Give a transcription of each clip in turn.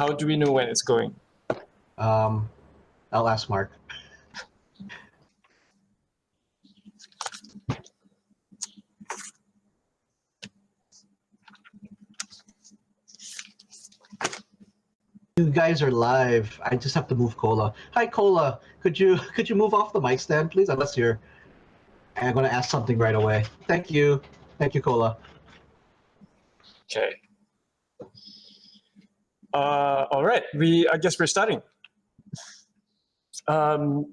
how do we know when it's going? I'll ask Mark. You guys are live. I just have to move Cola. Hi, Cola. Could you move off the mic stand, please? Unless you're. I'm gonna ask something right away. Thank you, Cola. Okay. All right. I guess we're starting.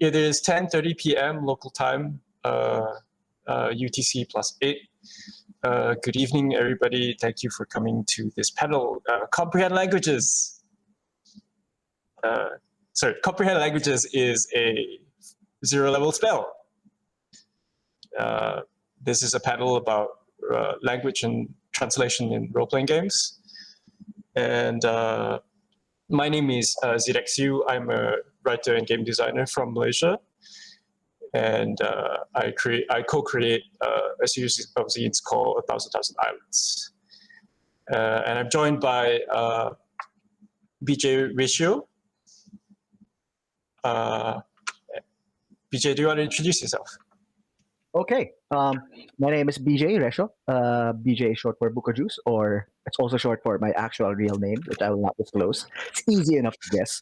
It is 10:30 p.m. local time, UTC +8. Good evening, everybody. Thank you for coming to this panel. Comprehend Languages. Comprehend Languages is a 0-level spell. This is a panel about language and translation in role-playing games. And my name is Zirex Yu. I'm a writer and game designer from Malaysia. And I co-create a series of zines called 1,000 Islands. And I'm joined by BJ Ratio. BJ, do you want to introduce yourself? Okay. My name is BJ Resho. BJ is short for Buko Juice, or it's also short for my actual real name, which I will not disclose. It's easy enough to guess.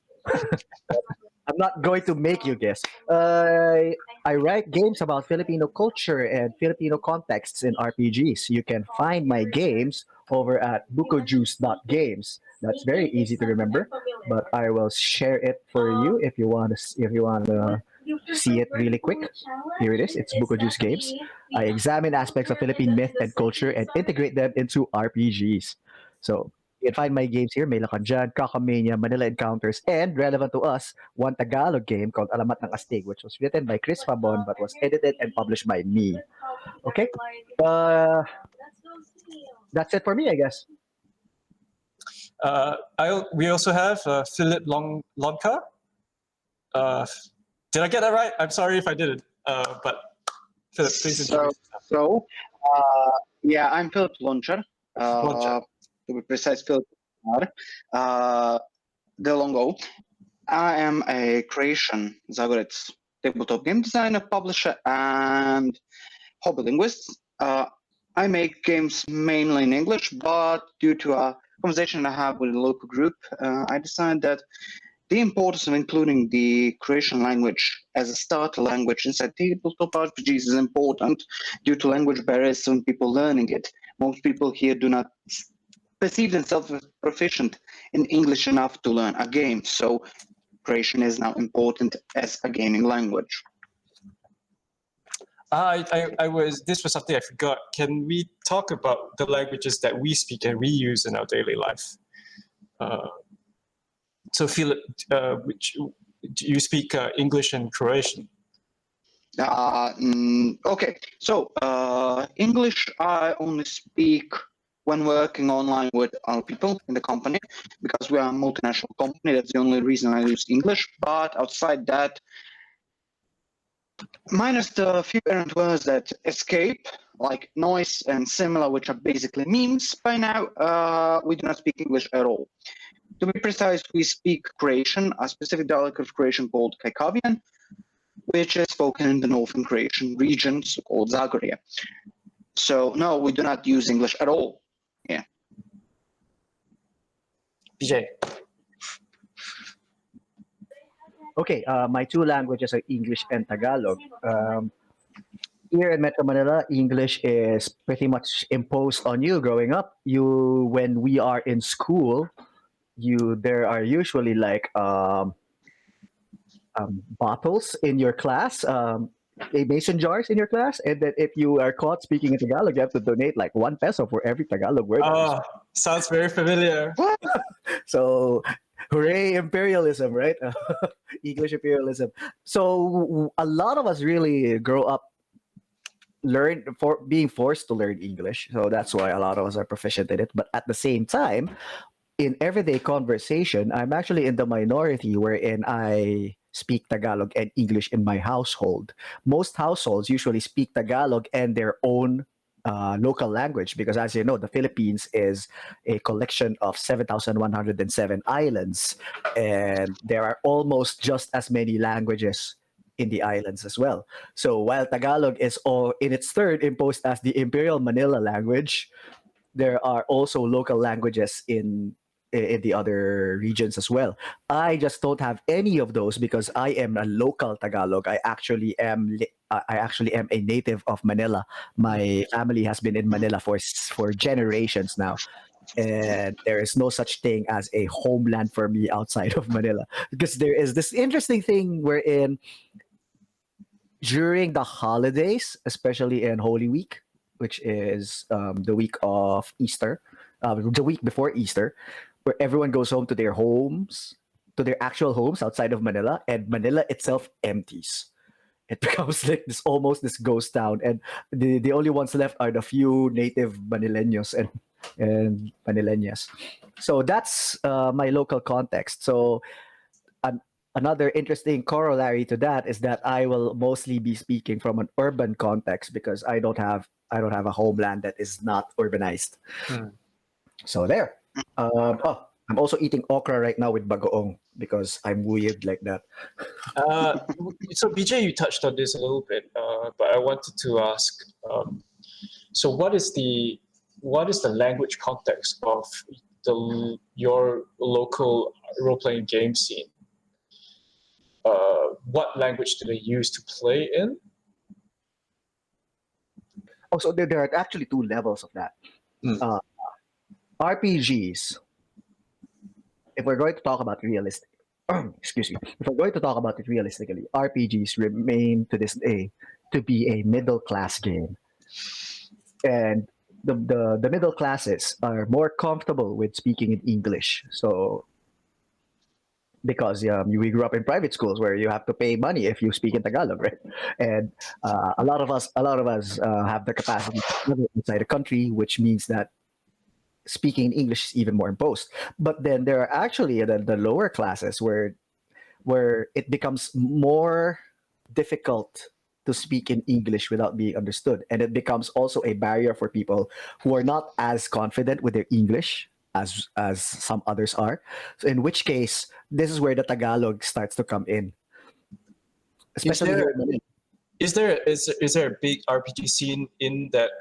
I'm not going to make you guess. I write games about Filipino culture and Filipino contexts in RPGs. You can find my games over at bukojuice.games. That's very easy to remember, but I will share it for you if you want to see it really quick. Here it is. It's Buko Juice Games. I examine aspects of Philippine myth and culture and integrate them into RPGs. So you can find my games here. May Lakad Dyan, Kakamania, Manila Encounters, and relevant to us, one Tagalog game called Alamat ng Astig, which was written by Chris Fabon but was edited and published by me. Okay? That's it for me, I guess. We also have Philip Lonka. Did I get that right? I'm sorry if I didn't. But Philip, please introduce yourself. Yeah, I'm Philip Loncher. To be precise, Philip De Longo. I am a creation Zagoret's tabletop game designer, publisher, and hobby linguist. I make games mainly in English, but due to a conversation I have with a local group, I decided that the importance of including the Croatian language as a starter language inside tabletop RPGs is important due to language barriers when people learning it. Most people here do not perceive themselves as proficient in English enough to learn a game, so Croatian is now important as a gaming language. This was something I forgot. Can we talk about the languages that we speak and we use in our daily life? So Philip, do you speak English and Croatian? Okay, so English I only speak when working online with our people in the company, because we are a multinational company. That's the only reason I use English. But outside that, minus the few errant words that escape, like noise and similar, which are basically memes by now, we do not speak English at all. To be precise, we speak Croatian, a specific dialect of Croatian called Kajkavian, which is spoken in the northern Croatian region, called Zagorje. So no, we do not use English at all. Yeah. BJ. Okay, my two languages are English and Tagalog. Here in Metro Manila, English is pretty much imposed on you growing up. When we are in school, there are usually like bottles in your class, mason jars in your class, and that if you are caught speaking in Tagalog, you have to donate like 1 peso for every Tagalog word. Oh, sounds very familiar. So, hooray, imperialism, right? English imperialism. So a lot of us really grow up being forced to learn English. So that's why a lot of us are proficient in it. But at the same time, in everyday conversation, I'm actually in the minority wherein I speak Tagalog and English in my household. Most households usually speak Tagalog and their own local language, because as you know, the Philippines is a collection of 7,107 islands, and there are almost just as many languages in the islands as well. So while Tagalog is all in its third imposed as the Imperial Manila language, there are also local languages in the other regions as well. I just don't have any of those because I am a local Tagalog. I actually am a native of Manila. My family has been in Manila for generations now. And there is no such thing as a homeland for me outside of Manila, because there is this interesting thing wherein during the holidays, especially in Holy Week, which is the week of Easter, the week before Easter, where everyone goes home to their homes, to their actual homes outside of Manila, and Manila itself empties. It becomes like this ghost town, and the only ones left are the few native Manileños and Manileñas. So that's my local context. So another interesting corollary to that is that I will mostly be speaking from an urban context because I don't have a homeland that is not urbanized. So there. I'm also eating okra right now with bagoong because I'm weird like that. So BJ, you touched on this a little bit, but I wanted to ask. So what is the language context of your local role-playing game scene? What language do they use to play in? Oh, so there are actually two levels of that. RPGs. If we're going to talk about realistic, excuse me, if we're going to talk about it realistically, RPGs remain to this day to be a middle class game, and the middle classes are more comfortable with speaking in English. So because we grew up in private schools where you have to pay money if you speak in Tagalog, right? And a lot of us have the capacity to live inside the country, which means that speaking in English is even more imposed. But then there are actually the lower classes where it becomes more difficult to speak in English without being understood, and it becomes also a barrier for people who are not as confident with their English as some others are. So in which case, this is where the Tagalog starts to come in, especially here in Manila. Is there a big RPG scene in that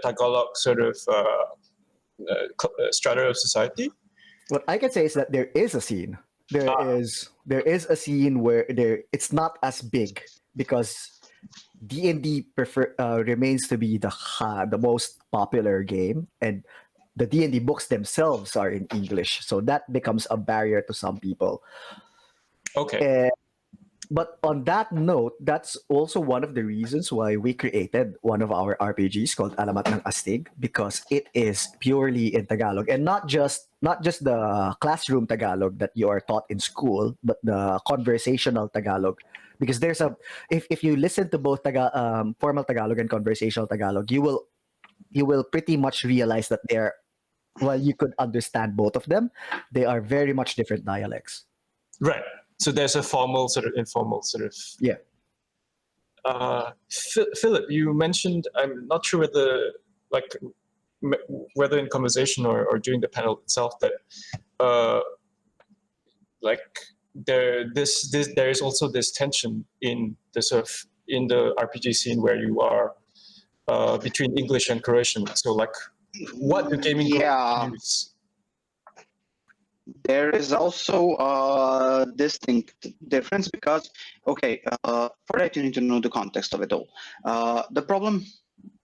Tagalog sort of strata of society? What I can say is that there is a scene. There is a scene where it's not as big because D&D remains to be the most popular game, and the D&D books themselves are in English, so that becomes a barrier to some people. Okay. But on that note, that's also one of the reasons why we created one of our RPGs called Alamat ng Astig, because it is purely in Tagalog, and not just the classroom Tagalog that you are taught in school, but the conversational Tagalog. Because if you listen to both formal Tagalog and conversational Tagalog, you will pretty much realize that while you could understand both of them, they are very much different dialects. Right. So there's a formal sort of informal sort of. Yeah. Philip, you mentioned, I'm not sure whether in conversation or during the panel itself, that there is also this tension in the RPG scene where you are between English and Croatian. So what do gaming groups use? There is also a distinct difference because, for that you need to know the context of it all. The problem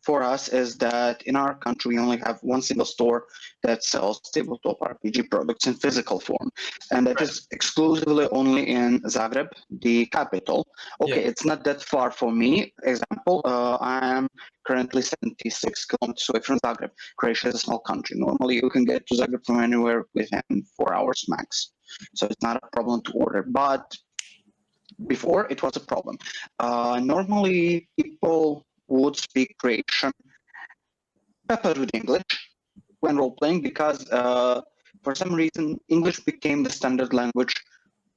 for us is that in our country we only have one single store that sells tabletop RPG products in physical form, and that is exclusively only in Zagreb, the capital. It's not that far from me. Example, I am currently 76 kilometers away from Zagreb. Croatia is a small country. Normally you can get to Zagreb from anywhere within 4 hours max, so it's not a problem to order, but before it was a problem. Normally people would speak Croatian peppered with English when role-playing because for some reason English became the standard language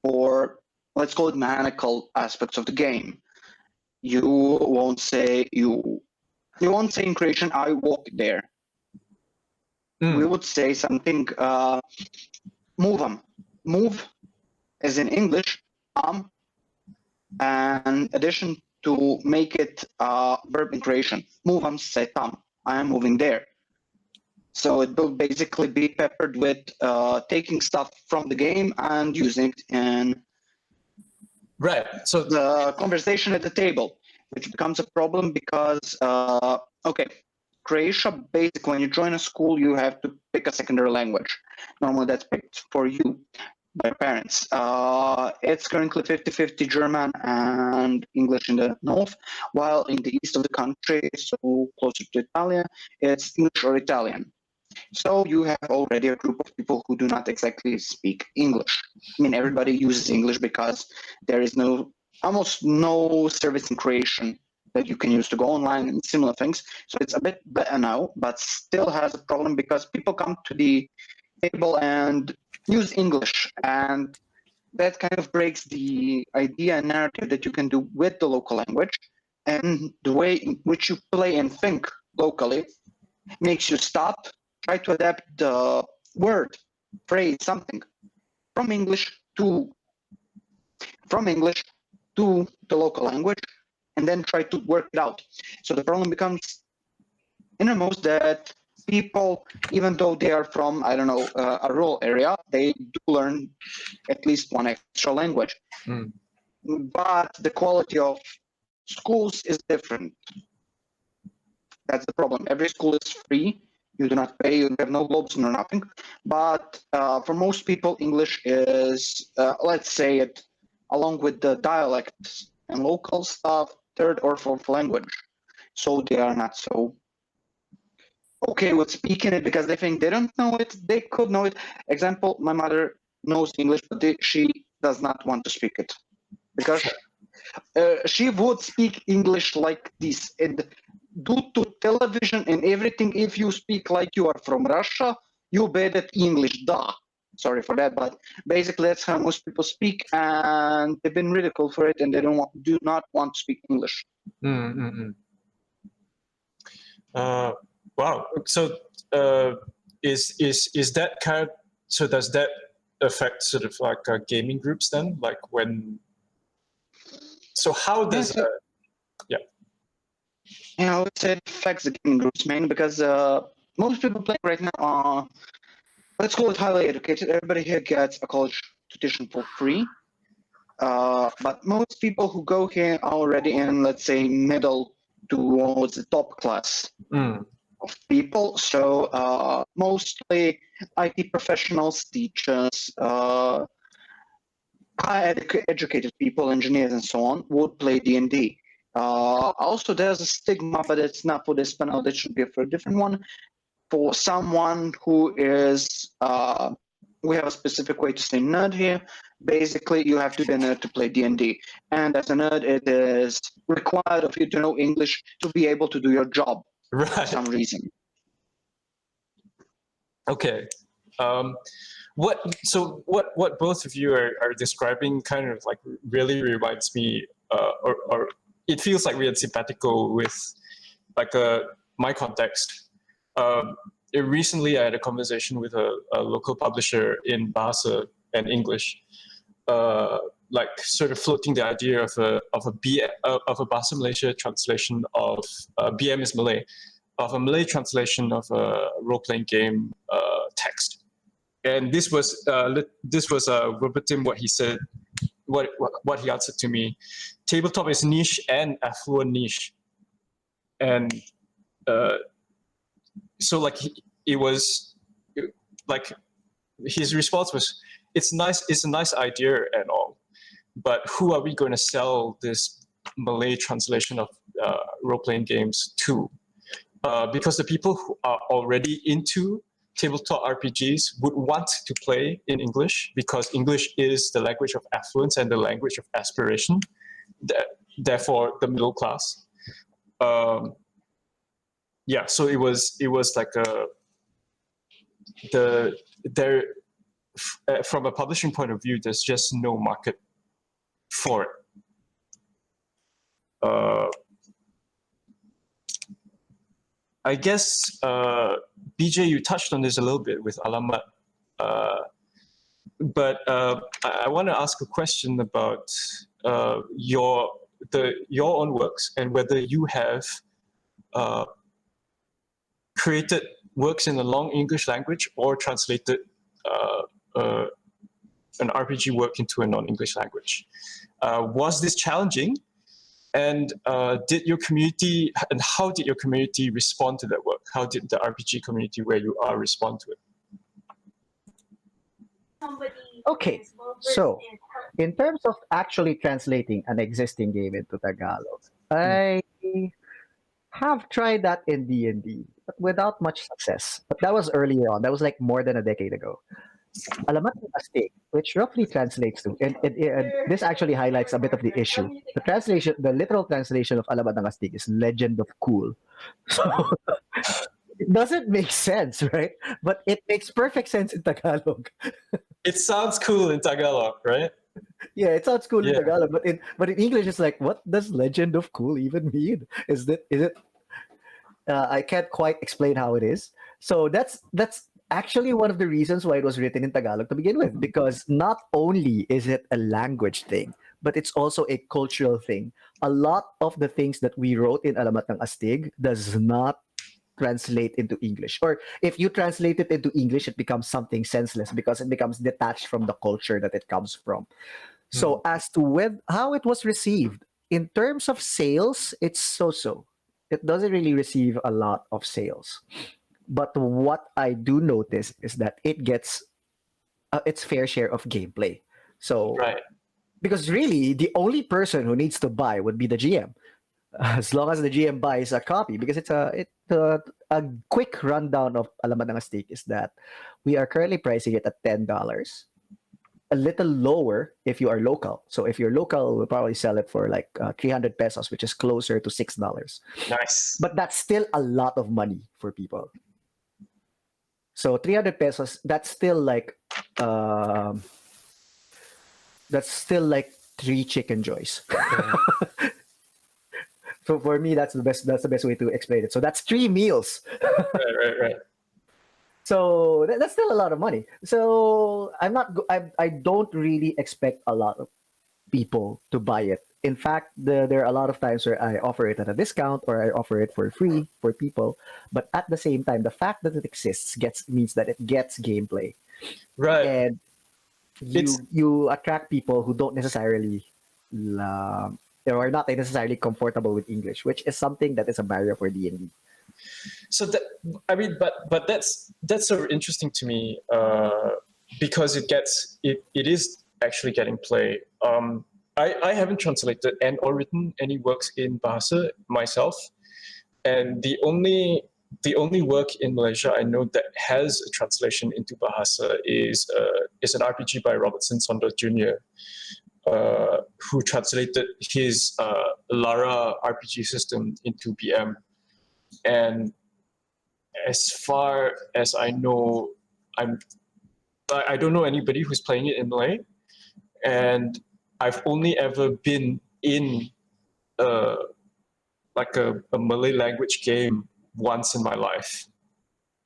for, let's call it, mechanical aspects of the game. You won't say you you won't say in Croatian, I walk there. We would say something, move. Move is in English, and addition to make it verb in Croatian. Movam se tam. I am moving there. So it will basically be peppered with taking stuff from the game and using it in Right. So the conversation at the table, which becomes a problem because, okay, Croatia, basically, when you join a school, you have to pick a secondary language. Normally, that's picked for you by parents. It's currently 50-50 German and English in the north, while in the east of the country, so closer to Italia, it's English or Italian. So you have already a group of people who do not exactly speak English. I mean, everybody uses English because there is almost no service in Croatian that you can use to go online and similar things. So it's a bit better now, but still has a problem because people come to the table and use English, and that kind of breaks the idea and narrative that you can do with the local language, and the way in which you play and think locally makes you stop, try to adapt the word, phrase, something from English to the local language, and then try to work it out. So the problem becomes innermost that people, even though they are from, I don't know, a rural area, they do learn at least one extra language. But the quality of schools is different. That's the problem. Every school is free. You do not pay. You have no globes, no nothing. But for most people, English is, let's say it, along with the dialects and local stuff, third or fourth language. So they are not so okay with speaking it because they think they don't know it. They could know it. Example, my mother knows English, but she does not want to speak it because she would speak English like this. And due to television and everything, if you speak like you are from Russia, you bad at English, duh. Sorry for that, but basically that's how most people speak, and they've been ridiculed for it, and they do not want to speak English. Wow. So is that kind of, so does that affect sort of like gaming groups then? Like when, so how does Yeah, I would say it affects the gaming groups mainly because most people playing right now are, let's call it highly educated. Everybody here gets a college tuition for free. But most people who go here are already in, let's say, middle towards the top class of people. So mostly IT professionals, teachers, high educated people, engineers, and so on would play D&D. Also, there's a stigma, but it's not for this panel. That should be for a different one. For someone who is, we have a specific way to say nerd here. Basically, you have to be a nerd to play D&D. And as a nerd, it is required of you to know English to be able to do your job for some reason. Okay. What both of you are describing kind of like really reminds me, or it feels like we're simpatico with like my context. Recently, I had a conversation with a local publisher in Bahasa and English, like sort of floating the idea of a Bahasa Malaysia translation of BM is Malay, of a Malay translation of a role-playing game text. And this was verbatim what he said, what he answered to me. Tabletop is niche and affluent niche, and so like it was like his response was, it's a nice idea and all, but who are we going to sell this Malay translation of role-playing games to? Because the people who are already into tabletop RPGs would want to play in English because English is the language of affluence and the language of aspiration, therefore the middle class. Yeah, so it was like from a publishing point of view, there's just no market for it. I guess BJ, you touched on this a little bit with Alamat, but I want to ask a question about your own works and whether you have created works in a long English language or translated an RPG work into a non-English language. Was this challenging? And did your community, and how did your community respond to that work? How did the RPG community where you are respond to it? Okay, so in terms of actually translating an existing game into Tagalog, I have tried that in D&D, but without much success. But that was earlier on. That was like more than a decade ago. Alamat ng Astig, which roughly translates to, and this actually highlights a bit of the issue. The translation, the literal translation of Alamat ng Astig is Legend of Cool. So it doesn't make sense, right? But it makes perfect sense in Tagalog. It sounds cool in Tagalog, right? Yeah, it sounds cool in Yeah. Tagalog, but in English, it's like, what does Legend of Cool even mean? Is it? I can't quite explain how it is. So that's actually one of the reasons why it was written in Tagalog to begin with, because not only is it a language thing, but it's also a cultural thing. A lot of the things that we wrote in Alamat ng Astig does not translate into English. Or if you translate it into English, it becomes something senseless because it becomes detached from the culture that it comes from. So as to how it was received, in terms of sales, it's so-so. It doesn't really receive a lot of sales. But what I do notice is that it gets its fair share of gameplay. So, Right. because really, the only person who needs to buy would be the GM, as long as the GM buys a copy. Because it's a quick rundown of Alamat ng Astig is that we are currently pricing it at $10, a little lower if you are local. So if you're local, we'll probably sell it for like 300 pesos, which is closer to $6. Nice. But that's still a lot of money for people. So 300 pesos, that's still like 3 chicken joys. So for me, that's the best way to explain it. So that's 3 meals. Right. So that's still a lot of money. So I don't really expect a lot of people to buy it. In fact, there are a lot of times where I offer it at a discount or I offer it for free for people. But at the same time, the fact that it exists means that it gets gameplay. Right. And you attract people who don't necessarily or are not necessarily comfortable with English, which is something that is a barrier for D&D. So but that's sort of interesting to me because it is actually getting play. I haven't translated and or written any works in Bahasa myself, and the only work in Malaysia I know that has a translation into Bahasa is an RPG by Robertson Sondor Jr., who translated his Lara RPG system into BM. And as far as I know, I don't know anybody who's playing it in Malay, and I've only ever been in like a Malay language game once in my life,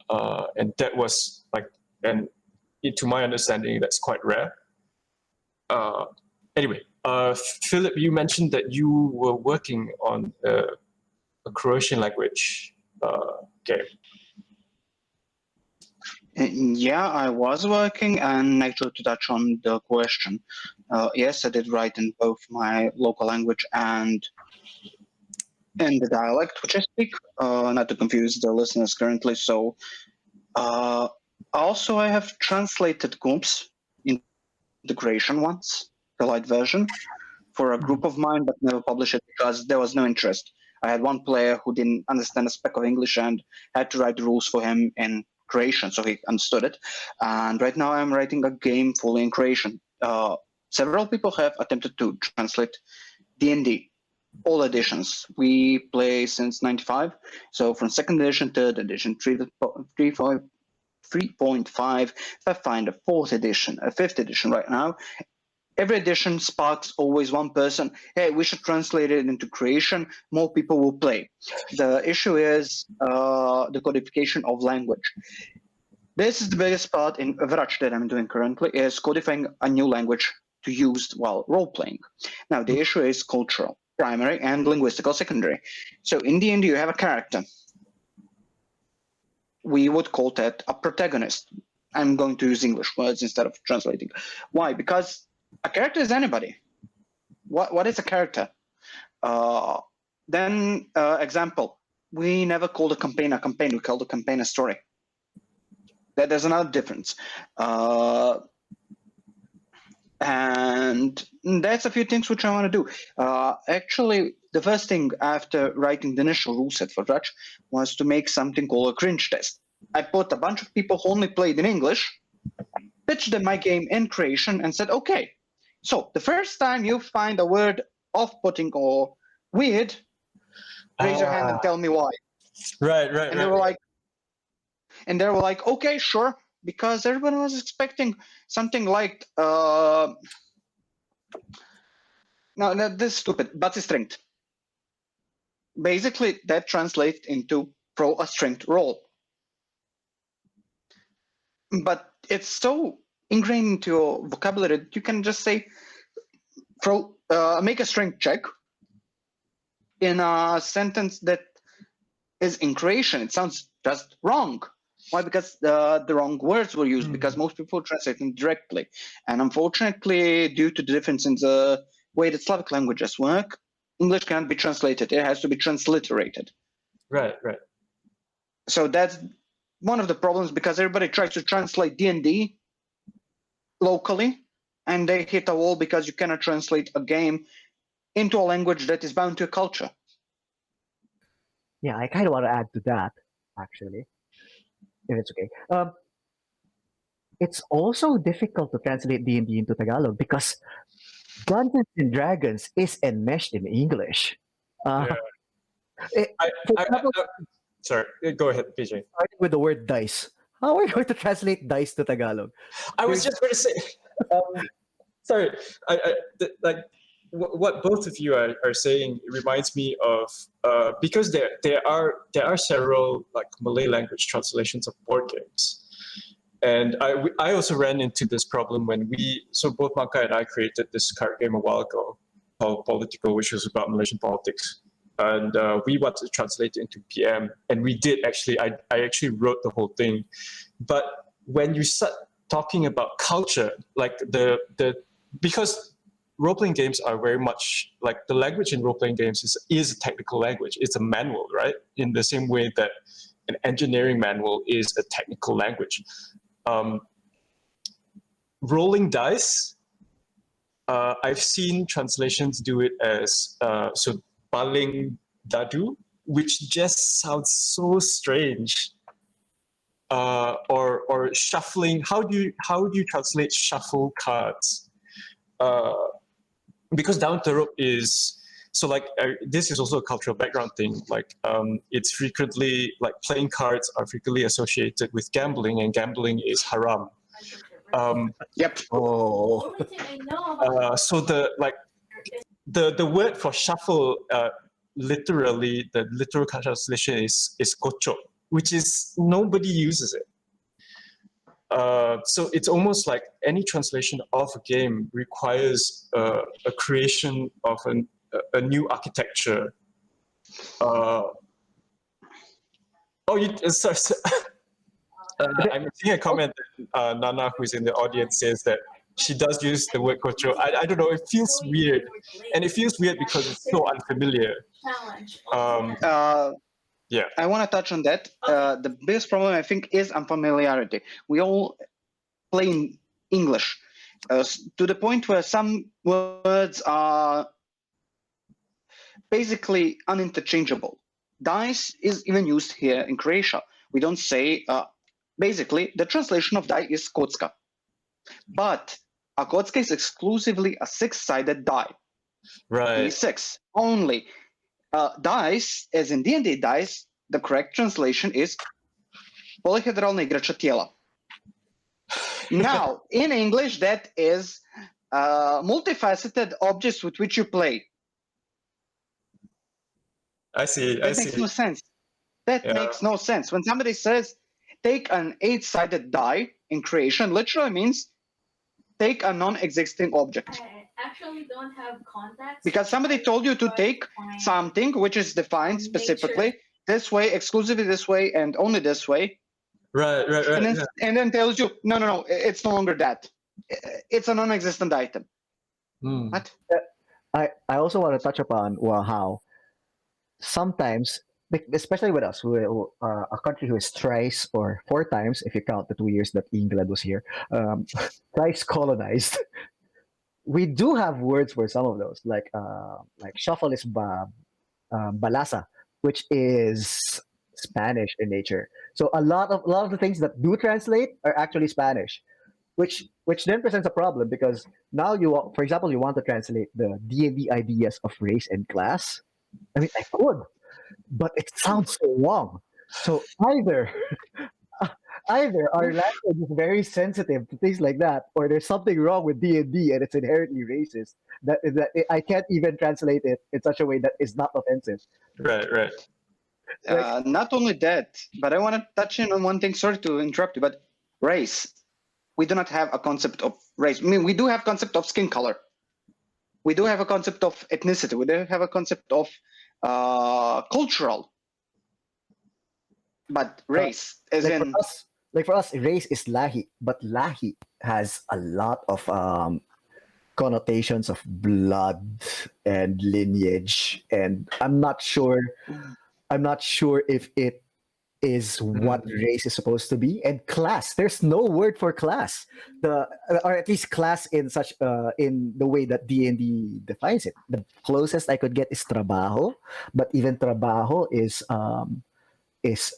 and that was like, and to my understanding, that's quite rare. Anyway, Philip, you mentioned that you were working on a Croatian language game. Yeah, I was working, and actually to touch on the question, yes, I did write in both my local language and in the dialect which I speak, not to confuse the listeners currently. So also I have translated GUMPs into Croatian once, the light version, for a group of mine, but never published it because there was no interest. I had one player who didn't understand a speck of English and had to write the rules for him in Croatian, so he understood it. And right now I'm writing a game fully in Croatian. Several people have attempted to translate D&D, all editions. We play since 95, so from 2nd edition, 3rd edition, 3.5, Pathfinder, 4th edition, 5th edition right now. every edition sparks always one person. Hey, we should translate it into creation. More people will play. The issue is the codification of language. This is the biggest part in Vrach that I'm doing currently, is codifying a new language to use while role-playing. Now, the issue is cultural, primary, and linguistical secondary. So in the end, you have a character. We would call that a protagonist. I'm going to use English words instead of translating. Why? Because a character is anybody. What is a character? Then, example, we never called a campaign, we called a campaign a story. There's another difference. And that's a few things which I want to do. Actually, the first thing after writing the initial rule set for Dutch was to make something called a cringe test. I put a bunch of people who only played in English, pitched them my game in creation, and said, okay, so the first time you find a word off-putting or weird, raise your hand and tell me why. Right. And they were like, okay, sure, because everyone was expecting something like, no, this is stupid, but it's stringed. Basically, that translates into throw a stringed roll. But it's so ingrained into your vocabulary that you can just say, make a strength check in a sentence that is in creation. It sounds just wrong. Why? Because the wrong words were used, because most people translate them directly. And unfortunately, due to the difference in the way that Slavic languages work, English can't be translated. It has to be transliterated. Right. So that's one of the problems, because everybody tries to translate D&D locally, and they hit a wall because you cannot translate a game into a language that is bound to a culture. Yeah, I kind of want to add to that, actually, if it's okay. It's also difficult to translate D&D into Tagalog because Dungeons and Dragons is enmeshed in English. Sorry, go ahead, PJ. Starting with the word dice. How are you going to translate dice to Tagalog? I was just going to say, sorry, what both of you are saying reminds me of because there are several like Malay language translations of board games, and I also ran into this problem when both Maka and I created this card game a while ago called Political, which was about Malaysian politics. And we wanted to translate it into PM, and we did actually. I actually wrote the whole thing, but when you start talking about culture, like because role-playing games are very much like the language in role-playing games is a technical language. It's a manual, right? In the same way that an engineering manual is a technical language. Rolling dice, I've seen translations do it as Baling Dadu, which just sounds so strange. Or shuffling. How do you translate shuffle cards? Because down the rope is so like this is also a cultural background thing. Like it's frequently like playing cards are frequently associated with gambling, and gambling is haram. Yep. Oh. So the word for shuffle, literally the literal translation is kocho, which is nobody uses it. So it's almost like any translation of a game requires a creation of a new architecture. Sorry. I'm seeing a comment that Nana, who's in the audience, says that she does use the word kocho. I don't know, it feels weird. And it feels weird because it's so unfamiliar. Yeah. I want to touch on that. The biggest problem, I think, is unfamiliarity. We all play in English to the point where some words are basically uninterchangeable. Dice is even used here in Croatia. We don't say, basically, the translation of die is kocka. But a kocka is exclusively a six-sided die. Right. D6 only. Dice, as in D&D dice, the correct translation is polyhedralna igrača tijela. Now, in English, that is multifaceted objects with which you play. I see. That makes no sense. That makes no sense. When somebody says take an 8-sided die in creation, literally means take a non-existing object. I actually don't have contacts. Because somebody told you to take something which is defined specifically this way, exclusively this way, and only this way. Right. And then tells you, no, it's no longer that. It's a non-existent item. What? I also want to touch upon how sometimes, especially with us, who a country who is thrice or 4 times, if you count the 2 years that England was here, thrice colonized. We do have words for some of those, like shuffle is balasa, which is Spanish in nature. So a lot of the things that do translate are actually Spanish, which then presents a problem because now for example, you want to translate the D&D ideas of race and class. I mean, I could, but it sounds so wrong. So either our language is very sensitive to things like that, or there's something wrong with D&D and it's inherently racist. That I can't even translate it in such a way that is not offensive. Right. Not only that, but I want to touch in on one thing. Sorry to interrupt you, but race. We do not have a concept of race. I mean, we do have concept of skin color. We do have a concept of ethnicity. We do have a concept of cultural. But race, as in... For us, race is lahi, but lahi has a lot of connotations of blood and lineage, and I'm not sure if it is what race is supposed to be. And class, there's no word for class, or at least class in such in the way that D&D defines it. The closest I could get is trabajo, but even trabajo is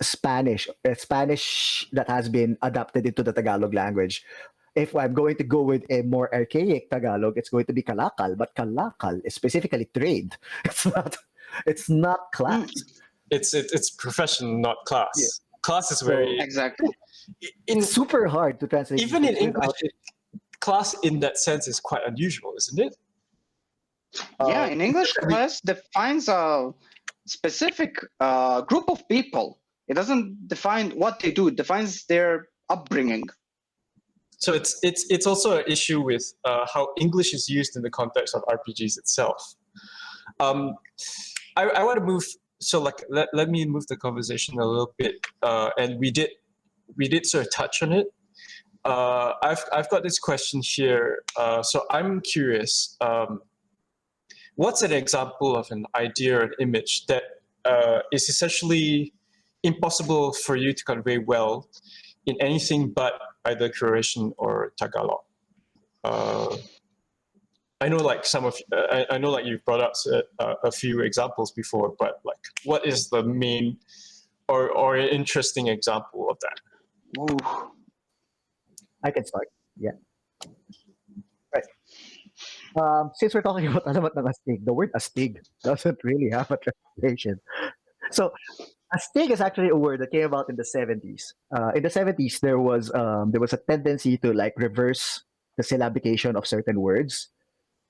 Spanish. Spanish that has been adapted into the Tagalog language. If I'm going to go with a more archaic Tagalog, it's going to be kalakal, but kalakal is specifically trade. It's not class. It's profession, not class. Yeah. Class is very exactly. It's super hard to translate. Even in English, class in that sense is quite unusual, isn't it? Yeah, in English, class defines a specific group of people. It doesn't define what they do. It defines their upbringing. So it's also an issue with how English is used in the context of RPGs itself. I want to move. So let me move the conversation a little bit, and we did sort of touch on it. I've got this question here. So I'm curious. What's an example of an idea or an image that is essentially impossible for you to convey well in anything but either Croatian or Tagalog? I know, like I know, like you've brought up a few examples before, but like, what is the main or an interesting example of that? Ooh. I can start. Yeah. Right. Since we're talking about alamat ng astig, the word astig doesn't really have a translation. So, astig is actually a word that came about in the 70s. In the 70s, there was a tendency to like reverse the syllabication of certain words.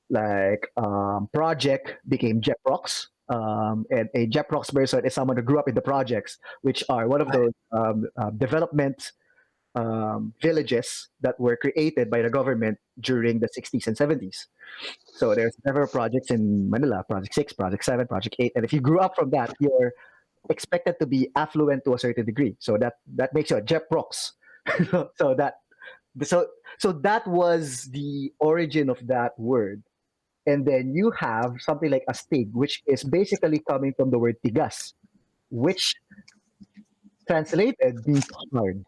Like project became Jeprox, and a Jeprox person is someone who grew up in the projects, which are one of those development villages that were created by the government during the 60s and 70s. So there's several projects in Manila, Project 6, Project 7, Project 8, and if you grew up from that, you're expected to be affluent to a certain degree. So that makes you a Jeprox. so that was the origin of that word. And then you have something like astig, which is basically coming from the word tigas, which translated means hard.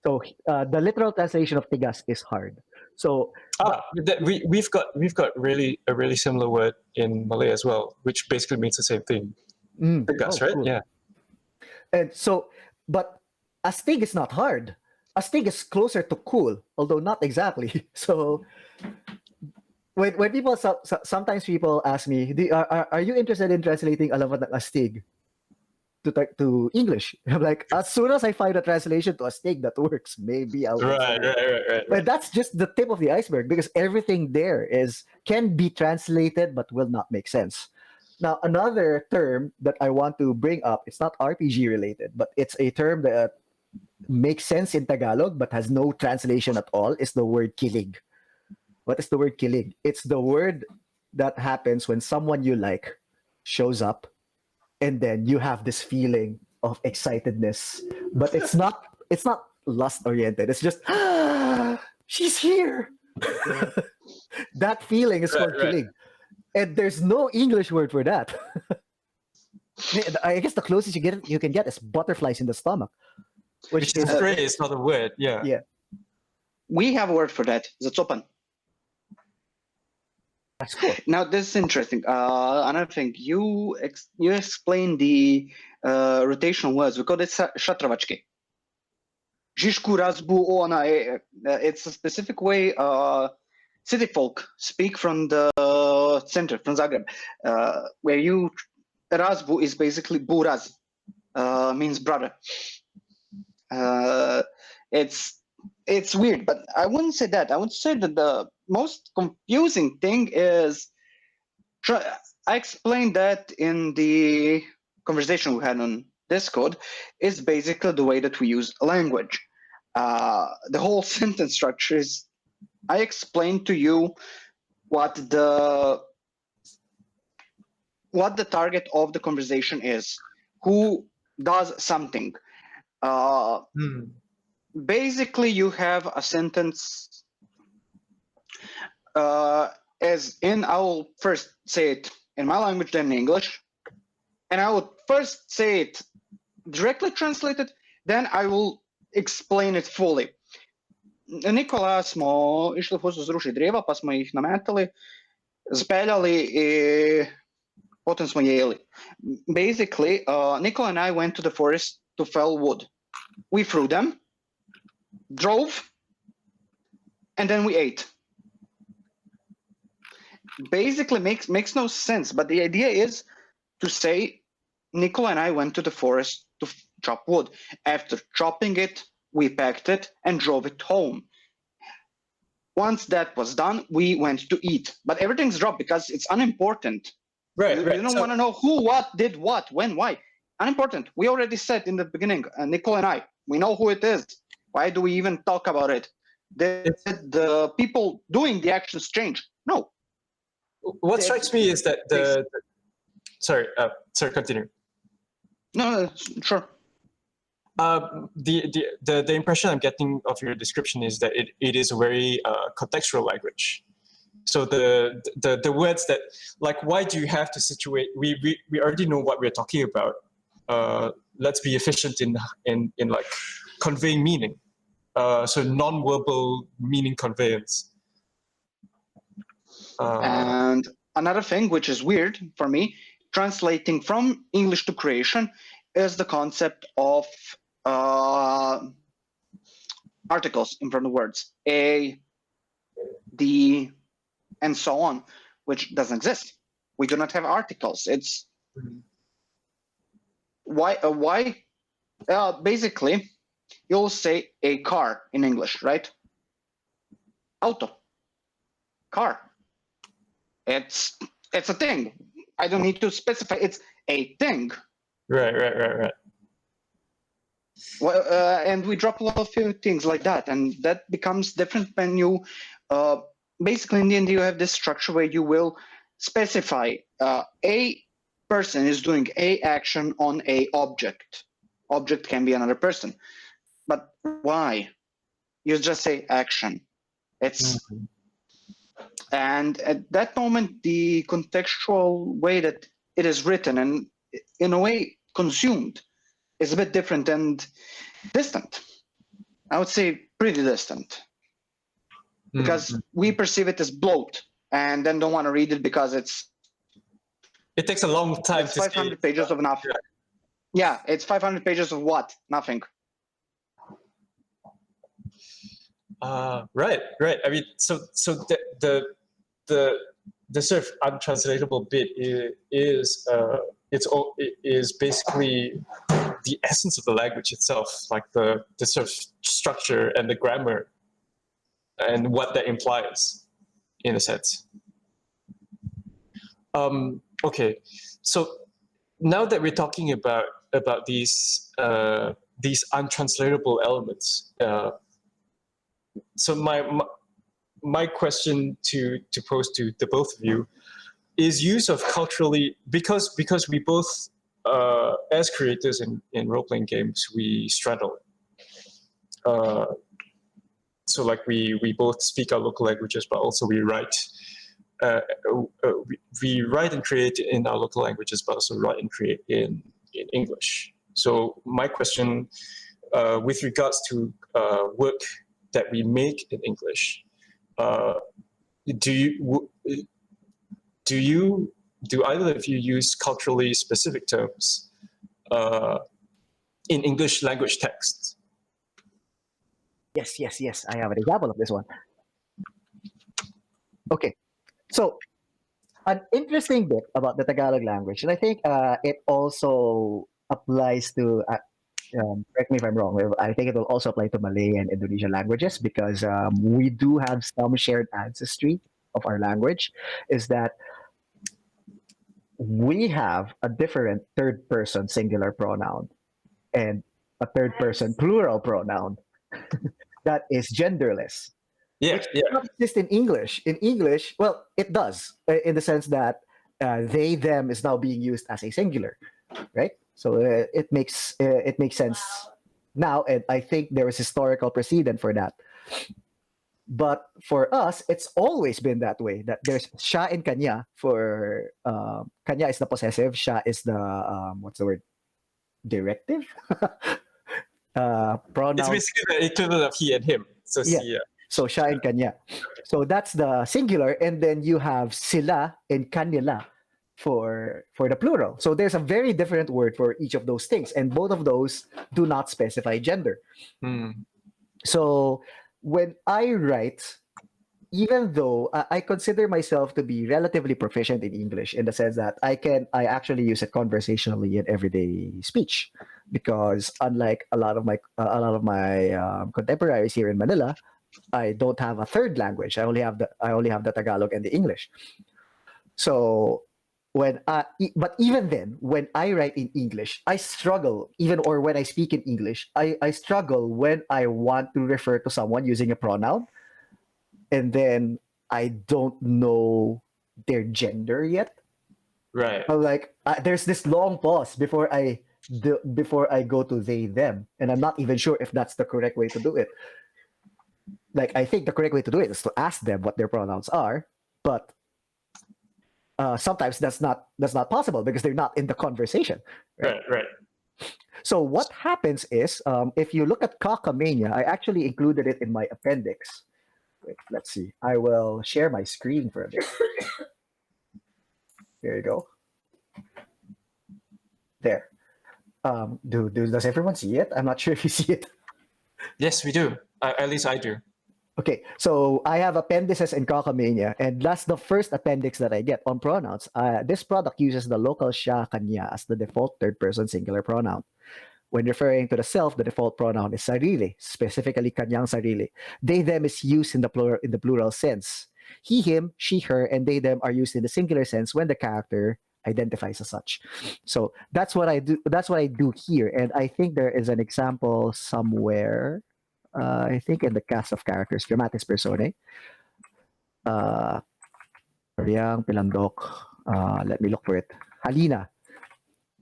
So the literal translation of tigas is hard. So we've got really a really similar word in Malay as well, which basically means the same thing. Tigas, right? Cool. Yeah. And so, but astig is not hard. Astig is closer to cool, although not exactly. So when people sometimes people ask me, are you interested in translating alamat ng astig? to English. I'm like, as soon as I find a translation to a steak that works, maybe I'll Right, consider it. right. But that's just the tip of the iceberg because everything there can be translated but will not make sense. Now, another term that I want to bring up, it's not RPG related, but it's a term that makes sense in Tagalog but has no translation at all, is the word kilig. What is the word kilig? It's the word that happens when someone you like shows up and then you have this feeling of excitedness, but it's not lust oriented. It's just she's here. That feeling is called Right. kilig. And there's no English word for that. I guess the closest you can get is butterflies in the stomach, Which is a phrase, not a word. Yeah. yeah. We have a word for that. Zatsopan. That's cool. Now this is interesting. Another thing, you explain the rotational words. We call it shatravachki. Zhishku razbu ona. It's a specific way city folk speak from the center, from Zagreb, where razbu is basically buraz, means brother. It's weird, but I wouldn't say that. I would say that the most confusing thing is, I explained that in the conversation we had on Discord, is basically the way that we use language. The whole sentence structure is, I explained to you what the target of the conversation is, who does something. Basically, you have a sentence as in, I will first say it in my language, then in English, and I will first say it directly translated, then I will explain it fully. Nikola smo išli zrušiti dreva, pa smo ih nametali, speljali I potom smo jeli. Basically, Nikola and I went to the forest to fell wood. We threw them, drove, and then we ate. Basically makes no sense, but the idea is to say Nikola and I went to the forest to chop wood. After chopping it, we packed it and drove it home. Once that was done, we went to eat. But everything's dropped because it's unimportant. Right. You don't want to know who, what, did what, when, why. Unimportant. We already said in the beginning, Nikola and I, we know who it is. Why do we even talk about it? Did the people doing the actions change? No. What strikes me is that sorry, continue. No, sure. The impression I'm getting of your description is that it is a very contextual language. So the words that, like, why do you have to situate? We already know what we're talking about. Let's be efficient in like conveying meaning. So non-verbal meaning conveyance. And another thing which is weird for me, translating from English to Croatian, is the concept of articles in front of words. A, the, and so on, which doesn't exist. We do not have articles. It's why basically you'll say a car in English, right? Auto, car. It's a thing. I don't need to specify. It's a thing. Right. Well, and we drop a lot of few things like that, and that becomes different when you basically in the end you have this structure where you will specify a person is doing a action on a object. Object can be another person, but why? You just say action. It's and at that moment the contextual way that it is written and in a way consumed is a bit different and distant. I would say pretty distant. Because we perceive it as bloat and then don't want to read it because it takes a long time it's to 500 pages of nothing. Yeah, it's 500 pages of what? Nothing. Right. I mean, so the sort of untranslatable bit is it is basically the essence of the language itself, like the sort of structure and the grammar and what that implies, in a sense. Okay, so now that we're talking about these untranslatable elements, so my question to pose to the both of you is use of culturally, because we both as creators in role-playing games, we straddle it. So like we both speak our local languages, but also we write. We write and create in our local languages, but also write and create in English. So my question, with regards to work that we make in English, do either of you use culturally specific terms in English language texts? Yes. I have an example of this one. Okay, so an interesting bit about the Tagalog language, and I think it also applies to. Correct me if I'm wrong. I think it will also apply to Malay and Indonesian languages because we do have some shared ancestry of our language. Is that we have a different third person singular pronoun and a third person plural pronoun that is genderless. Yeah, Which does not exist in English. In English, well, it does in the sense that they them is now being used as a singular, right? So it makes sense now, and I think there is historical precedent for that. But for us, it's always been that way. That there's siya and kanya. For kanya is the possessive, siya is the what's the word? Directive. Pronoun. it's basically the equivalent of he and him. So Yeah. So siya and kanya. So that's the singular, and then you have sila and kanila for the plural. So there's a very different word for each of those things, and both of those do not specify gender. So when I write, even though I consider myself to be relatively proficient in English in the sense that I actually use it conversationally in everyday speech, because unlike a lot of my contemporaries here in Manila, I don't have a third language. I only have the Tagalog and the English. So but even then, when I write in English, I struggle. Or when I speak in English, I struggle when I want to refer to someone using a pronoun, and then I don't know their gender yet. Right. I'm like, there's this long pause before I go to they them, and I'm not even sure if that's the correct way to do it. Like, I think the correct way to do it is to ask them what their pronouns are, but sometimes that's not possible because they're not in the conversation. Right. So what happens is, if you look at Cockamania, I actually included it in my appendix. Wait, let's see. I will share my screen for a bit. There you go. There. Does everyone see it? I'm not sure if you see it. Yes, we do. At least I do. Okay, so I have appendices in Cockamania, and that's the first appendix that I get on pronouns. This product uses the local siya, kanya as the default third-person singular pronoun. When referring to the self, the default pronoun is sarili, specifically kanyang sarili. They, them is used in the plural sense. He, him, she, her, and they, them are used in the singular sense when the character identifies as such. So that's what I do. That's what I do here, and I think there is an example somewhere. I think in the cast of characters, dramatis personae. Riang, Pilandok. Let me look for it. Halina.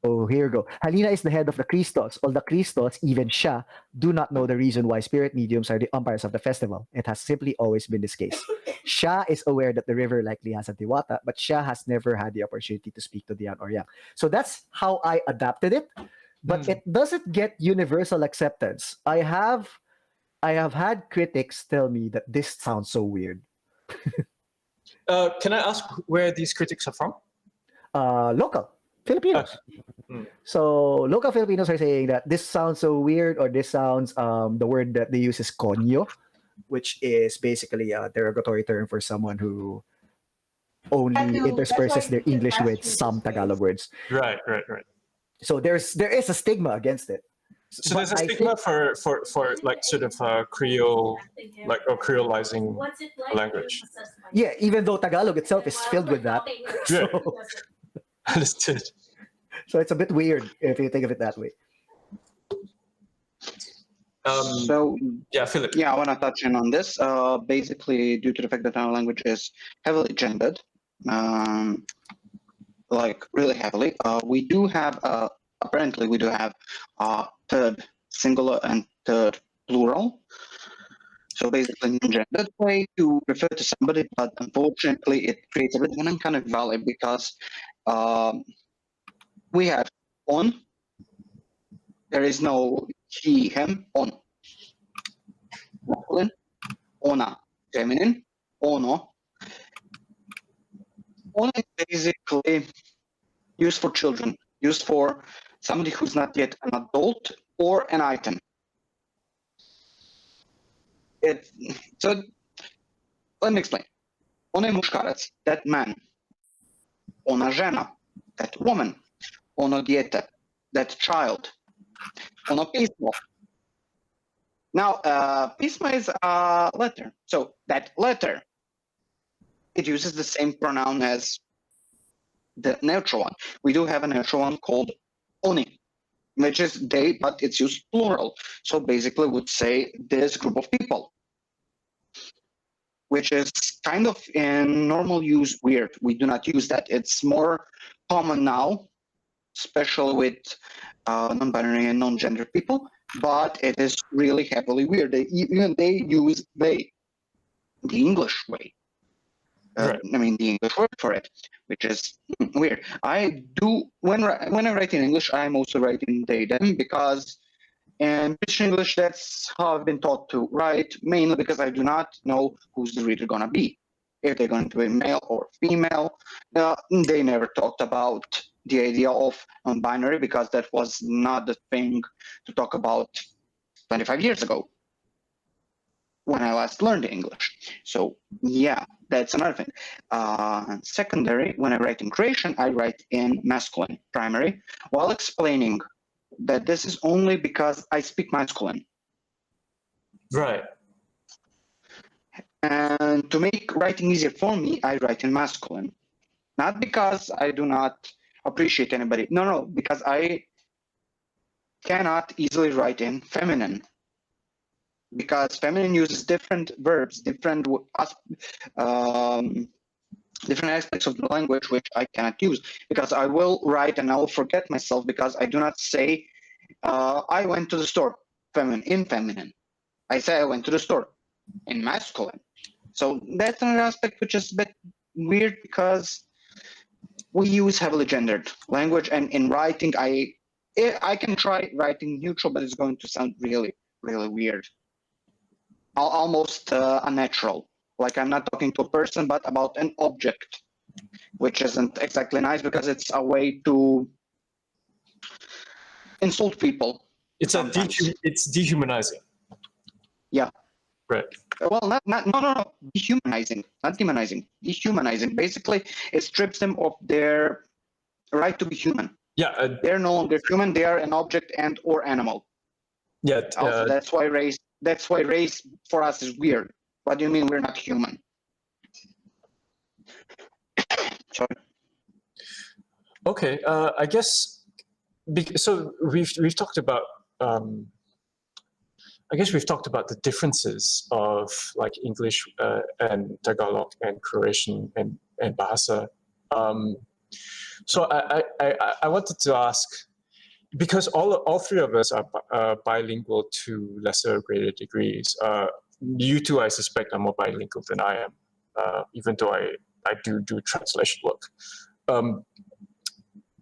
Oh, here we go. Halina is the head of the Christos. All the Christos, even siya, do not know the reason why spirit mediums are the umpires of the festival. It has simply always been this case. Siya is aware that the river likely has a diwata, but siya has never had the opportunity to speak to Dian or Yang. So that's how I adapted it, but it doesn't get universal acceptance. I have had critics tell me that this sounds so weird. Can I ask where these critics are from? Local Filipinos. So local Filipinos are saying that this sounds so weird, or this sounds the word that they use is konyo, which is basically a derogatory term for someone who only That's intersperses why their you English pass with through some this phase. Tagalog words. Right. So there is a stigma against it. So But there's a I stigma think- for like sort of Creole, like or Creolizing What's it like language. being possessed by Yeah, even though Tagalog itself is filled with that. Yeah. So, Understood. so it's a bit weird if you think of it that way. So Yeah, Philip. yeah, I want to touch in on this. Basically, due to the fact that our language is heavily gendered, like really heavily, we do have apparently we do have third singular and third plural. So basically, gendered way to refer to somebody, but unfortunately, it creates a bit of an uncanny valley because we have on. There is no he, him, on. Masculine, ona, feminine, ono. Ono is basically used for children, used for somebody who's not yet an adult or an item. So let me explain. Ona je muškarac, that man. Ona žena, that woman. Ono dijete, that child. Ono pismo. Now, pismo is a letter. So that letter, it uses the same pronoun as the neutral one. We do have a neutral one called oni, which is they, but it's used plural. So basically would say this group of people, which is kind of in normal use weird. We do not use that. It's more common now, especially with non-binary and non-gender people, but it is really heavily weird. Even they use they, the English way. Right. I mean, the English word for it, which is weird. I do when I write in English, I'm also writing they them because in British English, that's how I've been taught to write. Mainly because I do not know who's the reader gonna be, if they're going to be male or female. They never talked about the idea of non-binary because that was not the thing to talk about 25 years ago when I last learned English. So yeah, that's another thing. Secondary, when I write in Croatian, I write in masculine primary while explaining that this is only because I speak masculine. Right. And to make writing easier for me, I write in masculine. Not because I do not appreciate anybody. No, because I cannot easily write in feminine. Because feminine uses different verbs, different aspects of the language which I cannot use. Because I will write and I will forget myself because I do not say I went to the store in feminine. I say I went to the store in masculine. So that's another aspect which is a bit weird because we use heavily gendered language, and in writing I can try writing neutral, but it's going to sound really, really weird. Almost unnatural. Like I'm not talking to a person, but about an object, which isn't exactly nice because it's a way to insult people. It's it's dehumanizing. Yeah. Right. Well, no. Dehumanizing, not demonizing. Dehumanizing. Basically, it strips them of their right to be human. Yeah. They're no longer human. They are an object and or animal. Yeah. Also, that's why race. That's why race for us is weird. What do you mean we're not human? Sorry. Okay. I guess. So we've talked about. I guess we've talked about the differences of like English and Tagalog and Croatian and Bahasa. So I wanted to ask, because all three of us are bilingual to lesser greater degrees. You two, I suspect, are more bilingual than I am, even though I do translation work.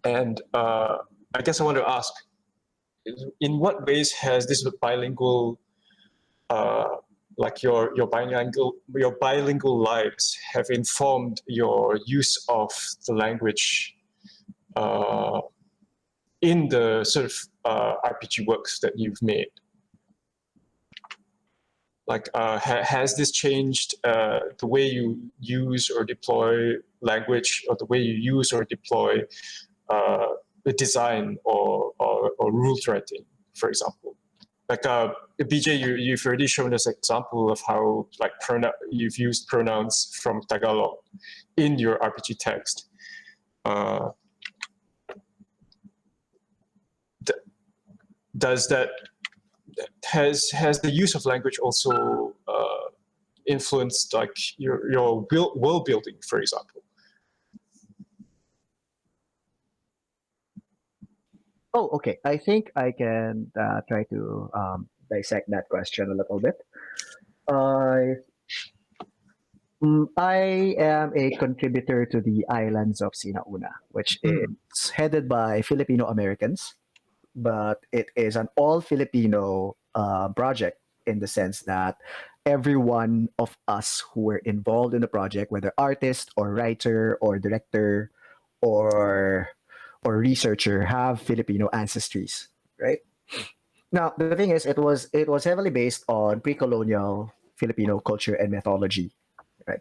And I guess I want to ask, in what ways has this bilingual, like your bilingual lives have informed your use of the language in the sort of RPG works that you've made? Like, has this changed the way you use or deploy language, or the way you use or deploy the design or rule threading, for example? Like, BJ, you've already shown us an example of how like you've used pronouns from Tagalog in your RPG text. Does that has the use of language also influenced like your world building, for example? Oh, okay. I think I can try to dissect that question a little bit. I am a contributor to the Islands of Sinauna, which is headed by Filipino Americans, but it is an all Filipino project in the sense that every one of us who were involved in the project, whether artist or writer or director or researcher, have Filipino ancestries, right? Now the thing is, it was heavily based on pre-colonial Filipino culture and mythology, right?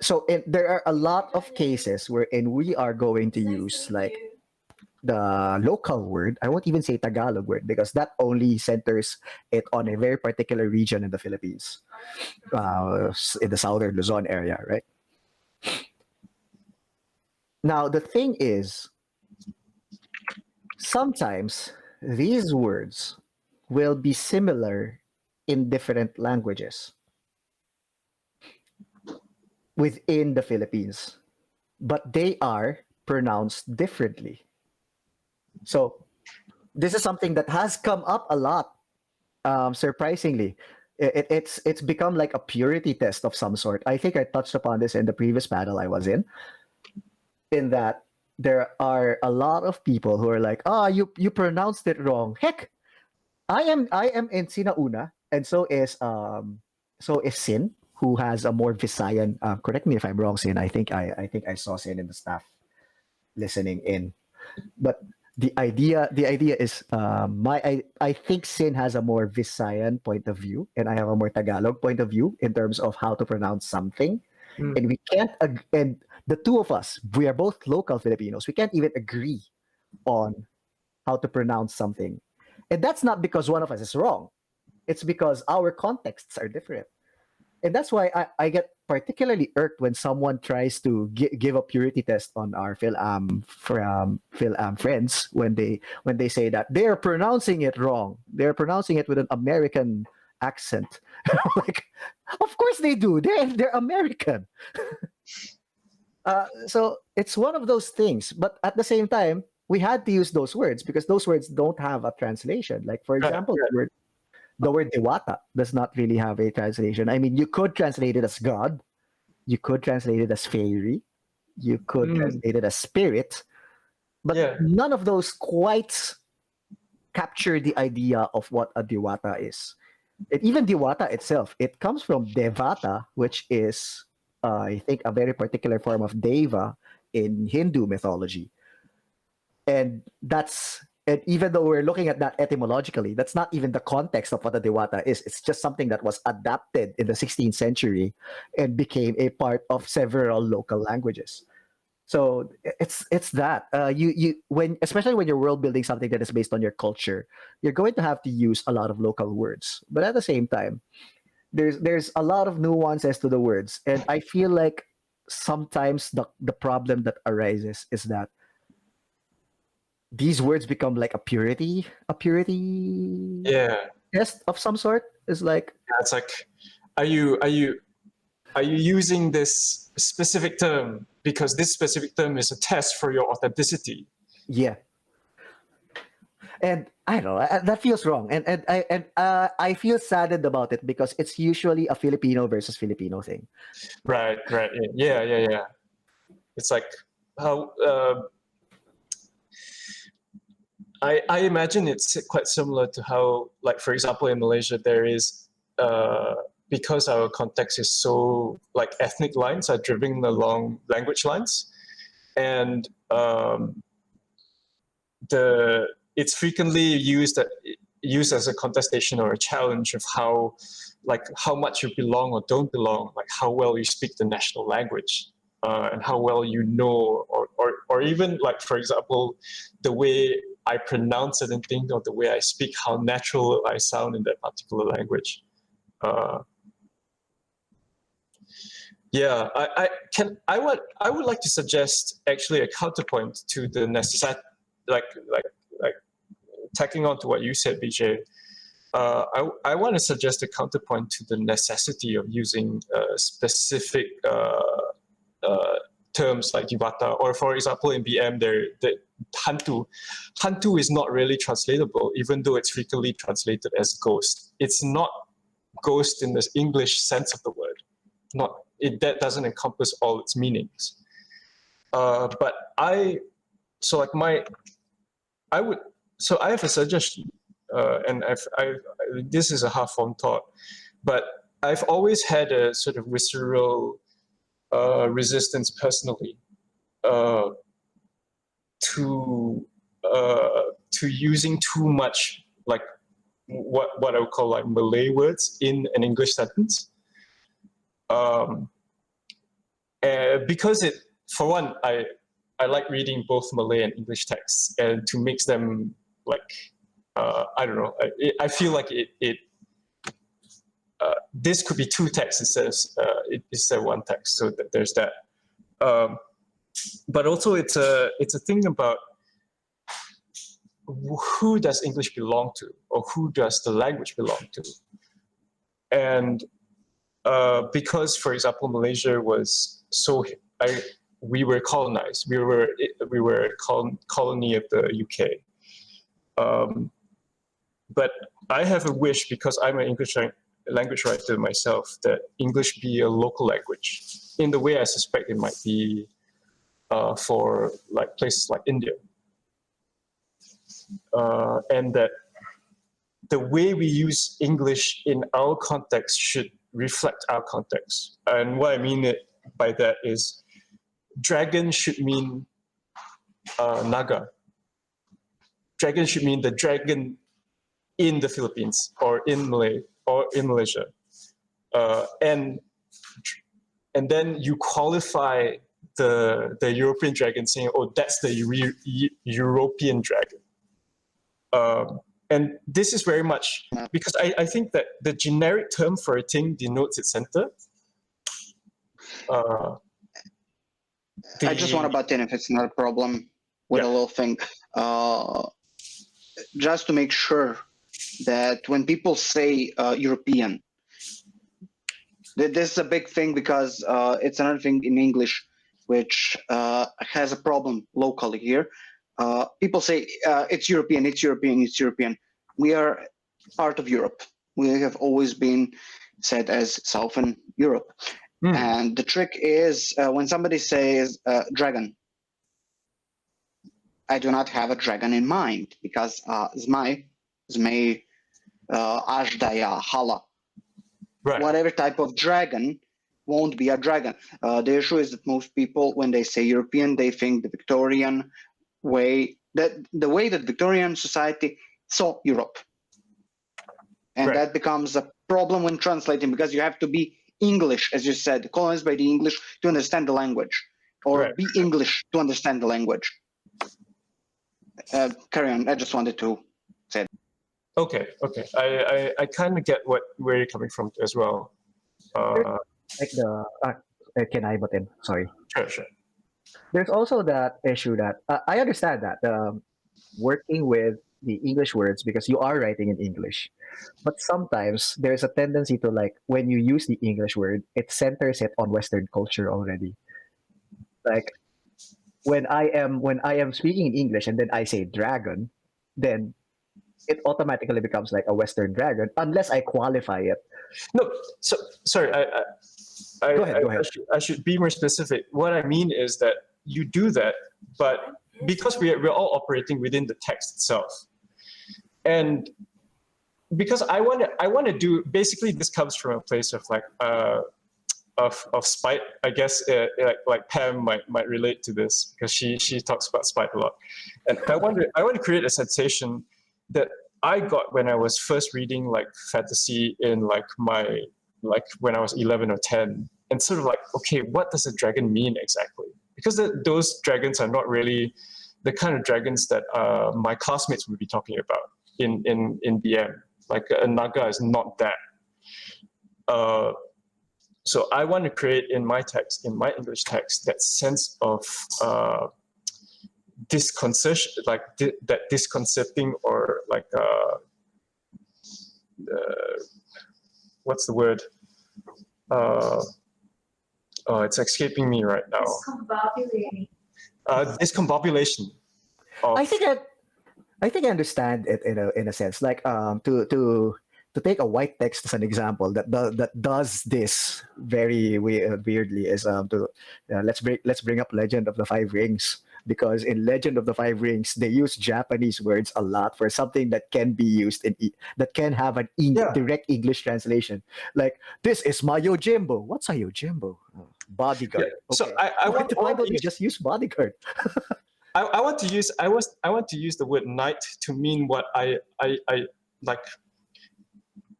So there are a lot of cases wherein we are going to use like the local word. I won't even say Tagalog word because that only centers it on a very particular region in the Philippines, in the southern Luzon area, right? Now, the thing is, sometimes these words will be similar in different languages within the Philippines, but they are pronounced differently. So this is something that has come up a lot, surprisingly. It's become like a purity test of some sort. I think I touched upon this in the previous panel I was in that there are a lot of people who are like, you pronounced it wrong. Heck, I am in Sinauna, and so is Sin, who has a more Visayan. Correct me if I'm wrong, Sin. I think I saw Sin in the staff listening in, but the idea is I think Sin has a more Visayan point of view, and I have a more Tagalog point of view in terms of how to pronounce something. And we can't and the two of us, we are both local Filipinos, we can't even agree on how to pronounce something. And that's not because one of us is wrong, it's because our contexts are different. And that's why I get particularly irked when someone tries to give a purity test on our friends when they say that they're pronouncing it wrong, they're pronouncing it with an American accent. Like, of course they do. They're American. So it's one of those things. But at the same time, we had to use those words because those words don't have a translation. Like, for example, the word Dewata does not really have a translation. I mean, you could translate it as God, you could translate it as fairy, you could translate it as spirit, but none of those quite capture the idea of what a Dewata is. And even Dewata itself, it comes from Devata, which is, I think, a very particular form of Deva in Hindu mythology. And even though we're looking at that etymologically, that's not even the context of what a Dewata is. It's just something that was adapted in the 16th century and became a part of several local languages. So it's that especially when you're world building something that is based on your culture, you're going to have to use a lot of local words. But at the same time, there's a lot of nuances to the words, and I feel like sometimes the problem that arises is that these words become like a purity test of some sort. It's like, it's like, are you using this specific term because this specific term is a test for your authenticity? Yeah. And I don't know, that feels wrong, and I feel saddened about it because it's usually a Filipino versus Filipino thing. Right. Yeah. It's like how I imagine it's quite similar to how, like, for example, in Malaysia, there is because our context is so, like, ethnic lines are driven along language lines, and it's frequently used that used as a contestation or a challenge of how much you belong or don't belong, like how well you speak the national language, and how well you know, or even like, for example, the way I pronounce certain things or the way I speak, how natural I sound in that particular language. Yeah, I would like to suggest actually a counterpoint to the necessity, like tacking on to what you said, BJ. I want to suggest a counterpoint to the necessity of using specific terms like Yubata, or for example in BM, the Hantu. Hantu is not really translatable, even though it's frequently translated as ghost. It's not ghost in the English sense of the word. That doesn't encompass all its meanings. But I have a suggestion, and this is a half-formed thought, but I've always had a sort of visceral resistance personally to using too much like what I would call like Malay words in an English sentence. Because for one, I like reading both Malay and English texts, and to mix them, like, I don't know, I feel like this could be two texts instead of one text, so there's that. But also it's a thing about who does English belong to, or who does the language belong to. And because, for example, Malaysia was we were colonized. We were colony of the UK. But I have a wish, because I'm an English language writer myself, that English be a local language, in the way I suspect it might be for like places like India, and that the way we use English in our context should reflect our context. And what I mean by that is, dragon should mean naga. Dragon should mean the dragon in the Philippines, or in Malaysia, and then you qualify the European dragon, saying, "Oh, that's the European dragon." And this is very much because I think that the generic term for a thing denotes its center. I just want to butt in if it's not a problem with a little thing. Just to make sure that when people say European, this is a big thing, because it's another thing in English which has a problem locally here. People say it's European, it's European, it's European. We are part of Europe. We have always been said as Southern Europe. And the trick is when somebody says dragon, I do not have a dragon in mind, because Zmai, Ajdaya, Hala, Right. whatever type of dragon won't be a dragon. The issue is that most people, when they say European, they think the Victorian way, that the way that Victorian society saw Europe. And Right. that becomes a problem when translating, because you have to be English, as you said, colonized by the English to understand the language, or Right. be English to understand the language. Carry on. I just wanted to say that. Okay. I kind of get where you're coming from as well. Like can I butt in? Sorry. Sure. There's also that issue that I understand that working with the English words, because you are writing in English, but sometimes there's a tendency to, like, when you use the English word, it centers it on Western culture already. Like when I am speaking in English and then I say dragon, then it automatically becomes like a Western dragon, unless I qualify it. No, so sorry. Go ahead. I should be more specific. What I mean is that you do that, but because we're all operating within the text itself, and because I want to do, basically this comes from a place of like of spite, I guess. Like Pam might relate to this, because she talks about spite a lot, and I want to create a sensation that I got when I was first reading like fantasy in like when I was 11 or 10, and sort of like, okay, what does a dragon mean exactly? Because those dragons are not really the kind of dragons that my classmates would be talking about in BM. Like a naga is not that. So I want to create in my text, in my English text, that sense of disconcertion, like that disconcerting, or like what's the word? Oh, it's escaping me right now. Discombobulation. I think I understand it in a sense. Like to take a white text as an example that does this very weirdly is let's bring up Legend of the Five Rings, because in Legend of the Five Rings they use Japanese words a lot for something that can be used that can have an direct English translation. Like, this is my Yojimbo. What's a Yojimbo? Bodyguard. Yeah. So Okay. Why don't you just use bodyguard? I want to use the word knight to mean what I like,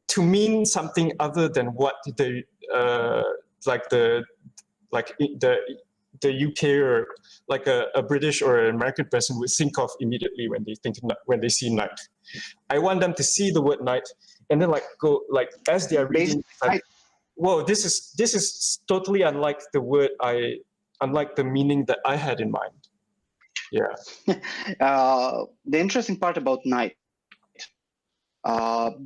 to mean something other than what the UK or like a British or an American person would think of immediately when they see knight. I want them to see the word knight and then like go like as they are reading, like, whoa, this is totally unlike the meaning that I had in mind. Yeah. The interesting part about knight,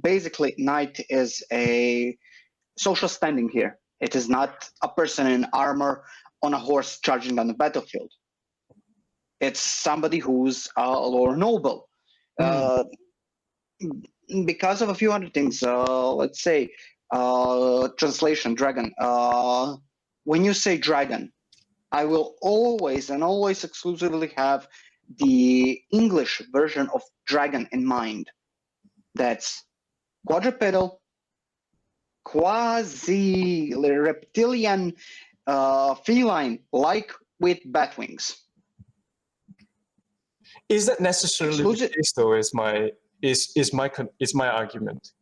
basically, knight is a social standing here. It is not a person in armor on a horse charging on the battlefield. It's somebody who's a lower noble. Because of a few other things, let's say translation, dragon. When you say dragon, I will always exclusively have the English version of dragon in mind. That's quadrupedal, quasi-reptilian, feline-like with bat wings. Is that necessarily the case, though? Is my argument?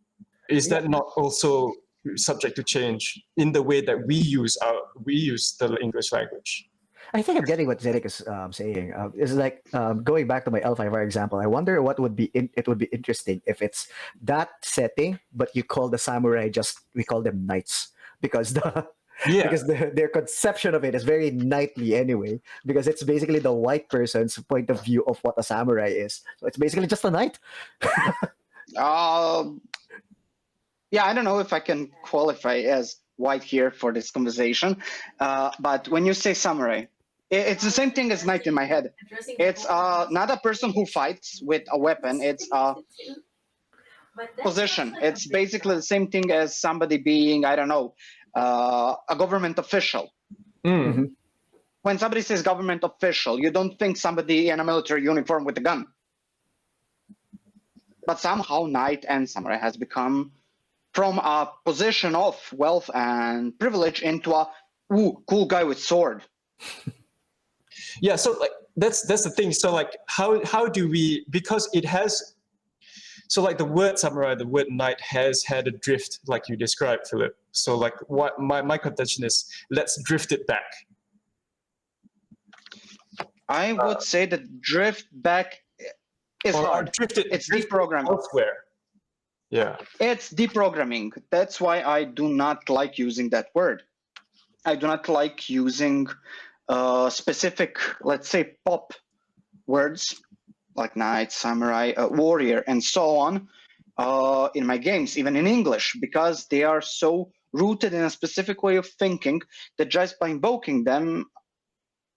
Is that not also subject to change in the way that we use the English language? I think I'm getting what Zedek is saying. It's like going back to my L5R example. I wonder what would be interesting if it's that setting, but you call the samurai we call them knights, because their conception of it is very knightly anyway, because it's basically the white person's point of view of what a samurai is. So it's basically just a knight. Yeah, I don't know if I can qualify as white here for this conversation, but when you say samurai, it's the same thing as knight in my head. It's not a person who fights with a weapon. It's a position. It's basically the same thing as somebody being, I don't know, a government official. Mm-hmm. When somebody says government official, you don't think somebody in a military uniform with a gun. But somehow knight and samurai has become from a position of wealth and privilege into a cool guy with sword. Yeah, so like that's the thing. So like how do we, because it has, so like the word samurai, the word knight has had a drift like you described, Philip. So like what my contention is, let's drift it back. I would say that drift back is hard. It's deprogramming elsewhere. Yeah. It's deprogramming. That's why I do not like using that word. I do not like using specific, let's say, pop words like knight, samurai, warrior, and so on in my games, even in English, because they are so rooted in a specific way of thinking that just by invoking them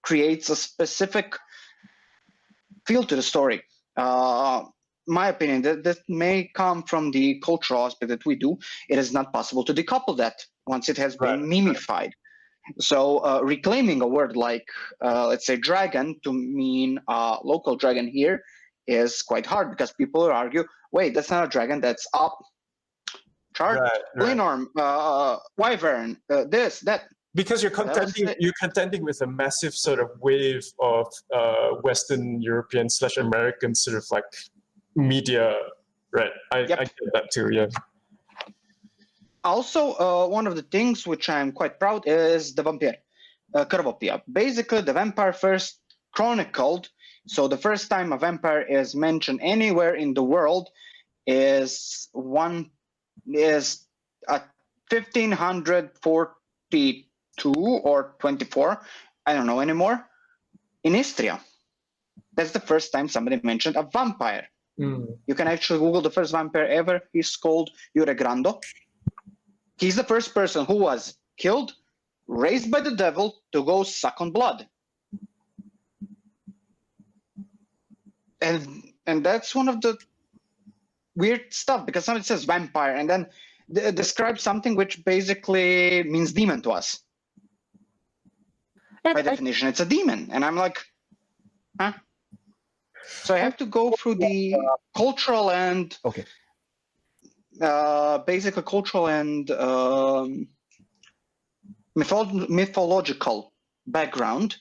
creates a specific feel to the story. My opinion, that may come from the cultural aspect that we do. It is not possible to decouple that once it has been mimified. So reclaiming a word like, let's say, dragon to mean local dragon here is quite hard, because people will argue, wait, that's not a dragon, that's a Blinorm, wyvern, this, that. Because you're contending with a massive sort of wave of Western European / American sort of like media Right. I Yep. get that too. Yeah. Also, one of the things which I'm quite proud is the vampire, Krvopija. Basically, the vampire first chronicled. So the first time a vampire is mentioned anywhere in the world is 1542 or 24. I don't know anymore. In Istria. That's the first time somebody mentioned a vampire. You can actually Google the first vampire ever. He's called Grando. He's the first person who was killed, raised by the devil to go suck on blood. And that's one of the weird stuff, because somebody says vampire and then describes something which basically means demon to us. By definition, it's a demon. And I'm like, huh? So I have to go through the cultural and basically cultural and mythological background,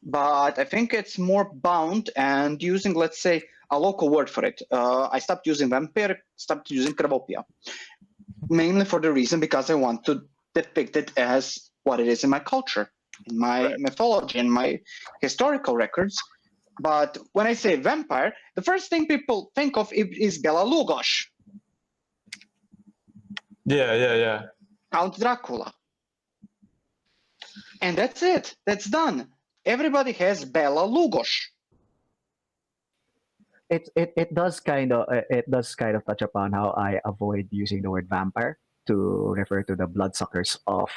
but I think it's more bound and using, let's say, a local word for it. I stopped using vampire, stopped using Krvopija, mainly for the reason because I want to depict it as what it is in my culture, in my mythology, in my historical records. But when I say vampire, the first thing people think of is Bela Lugosz. Yeah. Count Dracula. And that's it. That's done. Everybody has Bela Lugosz. It does kind of touch upon how I avoid using the word vampire to refer to the bloodsuckers of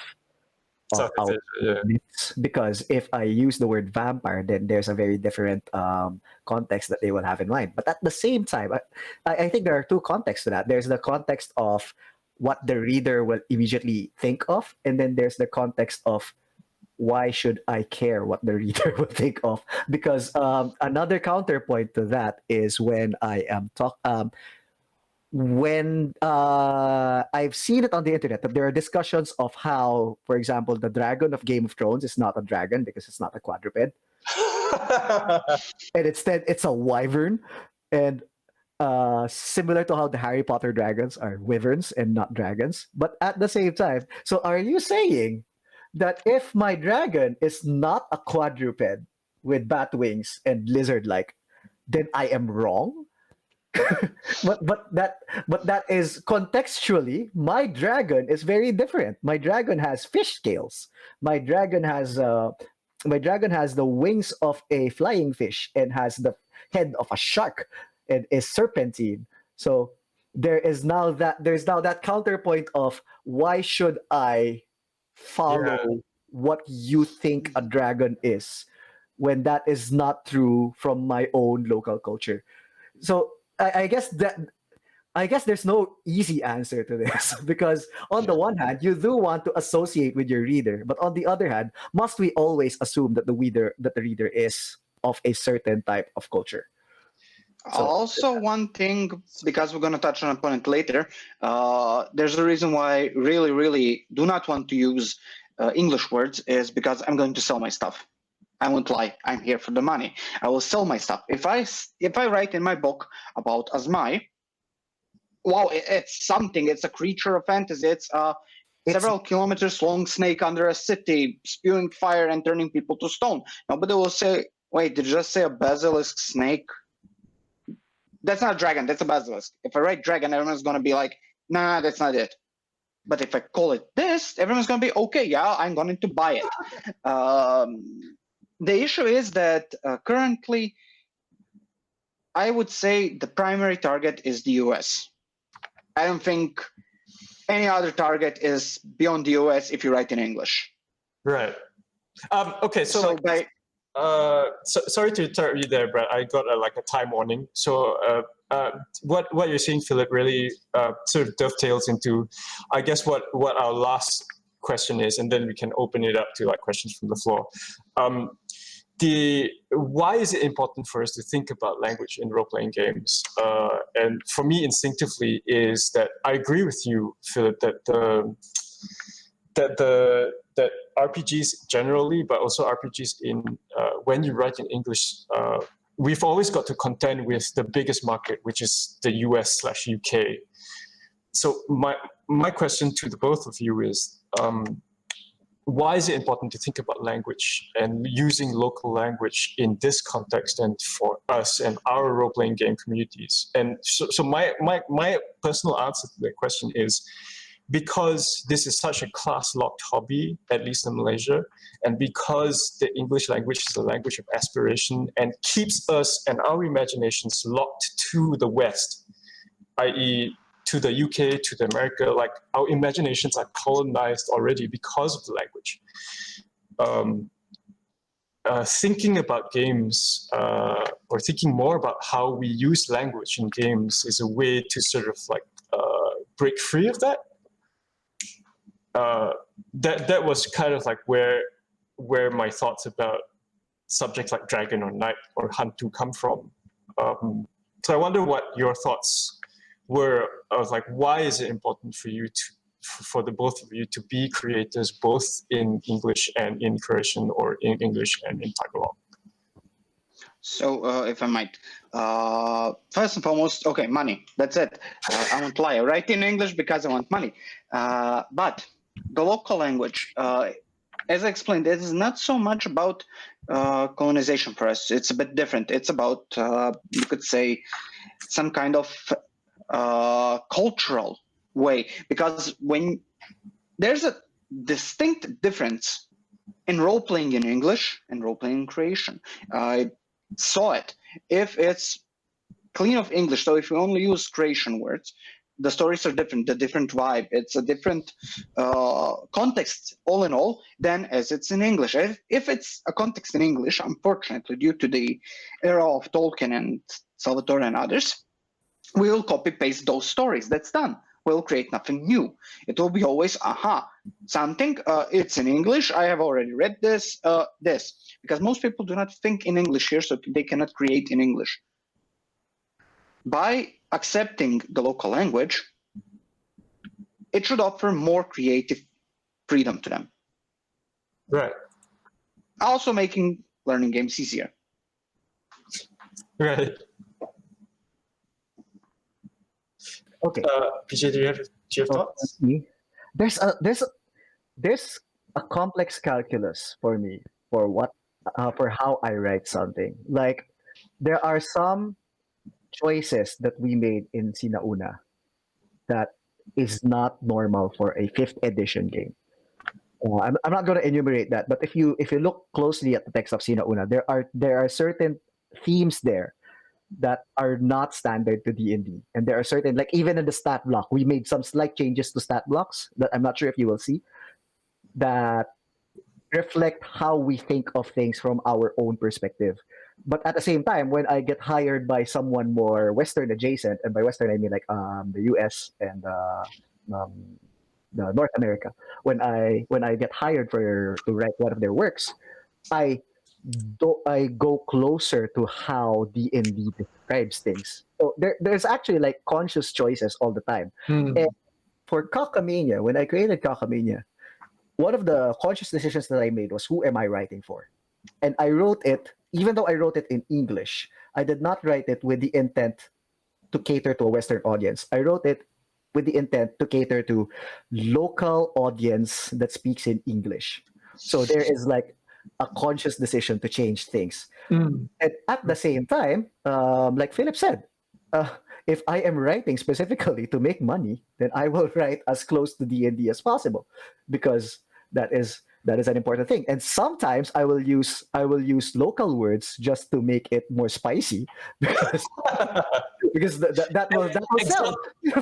our myths, because if I use the word vampire, then there's a very different context that they will have in mind. But at the same time, I think there are two contexts to that. There's the context of what the reader will immediately think of, and then there's the context of why should I care what the reader will think of? Because another counterpoint to that is when I am when I've seen it on the internet that there are discussions of how, for example, the dragon of Game of Thrones is not a dragon because it's not a quadruped, and instead it's a wyvern, and similar to how the Harry Potter dragons are wyverns and not dragons. But at the same time, so are you saying that if my dragon is not a quadruped with bat wings and lizard-like, then I am wrong? but that is contextually, my dragon is very different. My dragon has fish scales. My dragon has the wings of a flying fish and has the head of a shark and is serpentine. So there's now that counterpoint of why should I follow what you think a dragon is when that is not true from my own local culture. So I guess there's no easy answer to this because on the one hand you do want to associate with your reader, but on the other hand, must we always assume that the reader is of a certain type of culture? So, also, one thing, because we're going to touch upon it later, there's a reason why I really, really do not want to use English words is because I'm going to sell my stuff. I won't lie. I'm here for the money. I will sell my stuff. If I write in my book about Asmai, wow, it's something. It's a creature of fantasy. It's several kilometers long snake under a city, spewing fire and turning people to stone. Nobody will say, wait, did you just say a basilisk snake? That's not a dragon, that's a basilisk. If I write dragon, everyone's going to be like, nah, that's not it. But if I call it this, everyone's going to be, okay, yeah, I'm going to buy it. The issue is that currently, I would say the primary target is the US. I don't think any other target is beyond the US if you write in English. Right. Okay, so sorry to interrupt you there, Brad. I got a time warning. So what you're saying, Philip, really sort of dovetails into, I guess, what our last question is, and then we can open it up to questions from the floor. Why is it important for us to think about language in role-playing games? And for me, instinctively, is that I agree with you, Philip, that RPGs generally, but also RPGs in when you write in English, we've always got to contend with the biggest market, which is the US/UK. So my question to the both of you is, why is it important to think about language and using local language in this context and for us and our role-playing game communities? And so my personal answer to that question is, because this is such a class-locked hobby, at least in Malaysia, and because the English language is a language of aspiration and keeps us and our imaginations locked to the West, i.e., to the UK, to the America, like our imaginations are colonized already because of the language. Thinking about games or thinking more about how we use language in games is a way to sort of like break free of that. That was kind of like where my thoughts about subjects like Dragon or Knight or Hantu come from. So I wonder what your thoughts were of like, why is it important for you for the both of you to be creators both in English and in Croatian, or in English and in Tagalog? So, if I might, first and foremost, okay, money. That's it. I won't lie. I write in English because I want money. But the local language, as I explained, it is not so much about colonization for us. It's a bit different. It's about, you could say, some kind of cultural way. Because when there's a distinct difference in role-playing in English and role-playing in Croatian. I saw it. If it's clean of English, so if you only use Croatian words, the stories are different, the different vibe, it's a different context all in all than as it's in English. If it's a context in English, unfortunately, due to the era of Tolkien and Salvatore and others, we will copy-paste those stories. That's done. We'll create nothing new. It will be always, something, it's in English, I have already read this, because most people do not think in English here, so they cannot create in English. By accepting the local language, it should offer more creative freedom to them. Right. Also making learning games easier. Right. Okay. PJ, do you have thoughts? There's a complex calculus for me for how I write something. Like, there are some choices that we made in Sinauna that is not normal for a 5th edition game. I'm not going to enumerate that, but if you look closely at the text of Sinauna, there are certain themes there that are not standard to D&D, and there are certain, like, even in the stat block, we made some slight changes to stat blocks that I'm not sure if you will see, that reflect how we think of things from our own perspective. But at the same time, when I get hired by someone more Western adjacent, and by Western I mean like the US and the North America, when I get hired to write one of their works, I go closer to how D&D describes things. So there's actually like conscious choices all the time. And for Cockamania, when I created Cockamania, one of the conscious decisions that I made was, who am I writing for? And I wrote it, even though I wrote it in English, I did not write it with the intent to cater to a Western audience. I wrote it with the intent to cater to local audience that speaks in English. So there is like a conscious decision to change things. And at the same time, like Philip said, if I am writing specifically to make money, then I will write as close to D&D as possible, because that is an important thing. And sometimes I will use local words just to make it more spicy, because that will sell.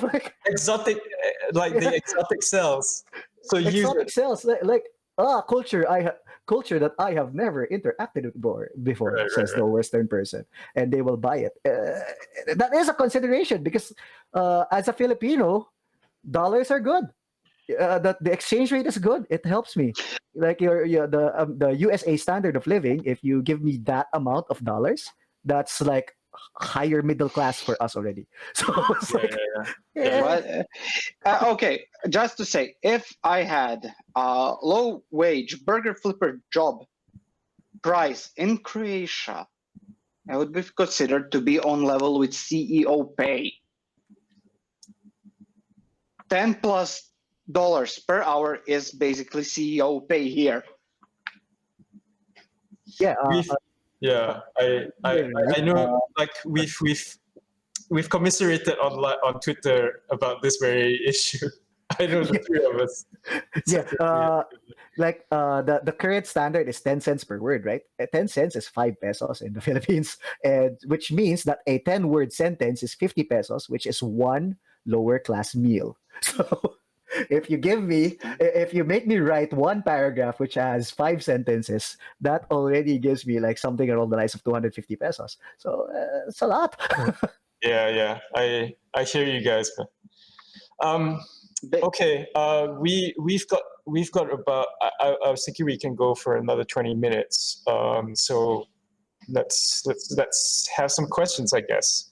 Like, exotic, like the exotic sells. So exotic sells like culture that I have never interacted with before, says the Western person, and they will buy it. That is a consideration, because as a Filipino, dollars are good. The exchange rate is good. It helps me. Like the USA standard of living, if you give me that amount of dollars, that's like higher middle class for us already. So it's okay, just to say, if I had a low wage burger flipper job price in Croatia, I would be considered to be on level with CEO pay. $10+ per hour is basically CEO pay here. Yeah. Yeah, I know. Like we've commiserated on Twitter about this very issue. I know the three of us. Yeah. The current standard is 10 cents per word, right? 10 cents is 5 pesos in the Philippines, and which means that a 10-word sentence is 50 pesos, which is one lower class meal. So if you make me write one paragraph which has 5 sentences, that already gives me like something around the lines of 250 pesos. So it's a lot. Yeah. I hear you guys. Okay. We've got about. I was thinking we can go for another 20 minutes. So let's have some questions, I guess.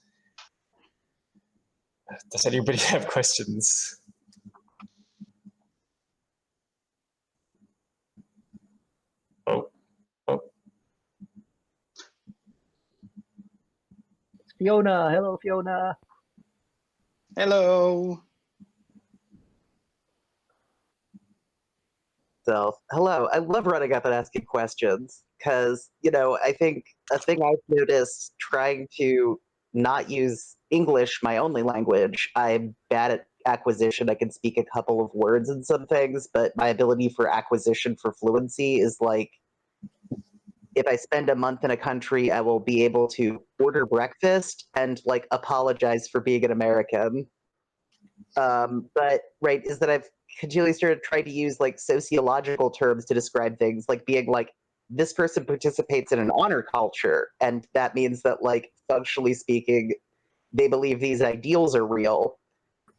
Does anybody have questions? Oh. Fiona, hello Fiona. Hello. So, hello. I love running up and asking questions because, I think a thing I've noticed trying to not use English, my only language, I'm bad at acquisition. I can speak a couple of words and some things, but my ability for acquisition for fluency is like if I spend a month in a country, I will be able to order breakfast and like apologize for being an American. But right is that I've continually started to try to use like sociological terms to describe things, like being like this person participates in an honor culture, and that means that like functionally speaking, they believe these ideals are real.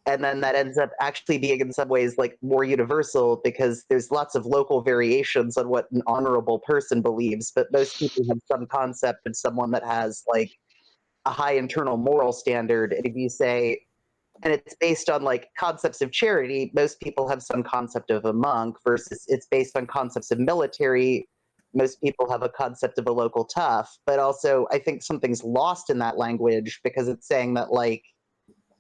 And then that ends up actually being in some ways like more universal because there's lots of local variations on what an honorable person believes, but most people have some concept of someone that has like a high internal moral standard. And if you say, and it's based on like concepts of charity, most people have some concept of a monk, versus it's based on concepts of military, most people have a concept of a local tough. But also I think something's lost in that language because it's saying that like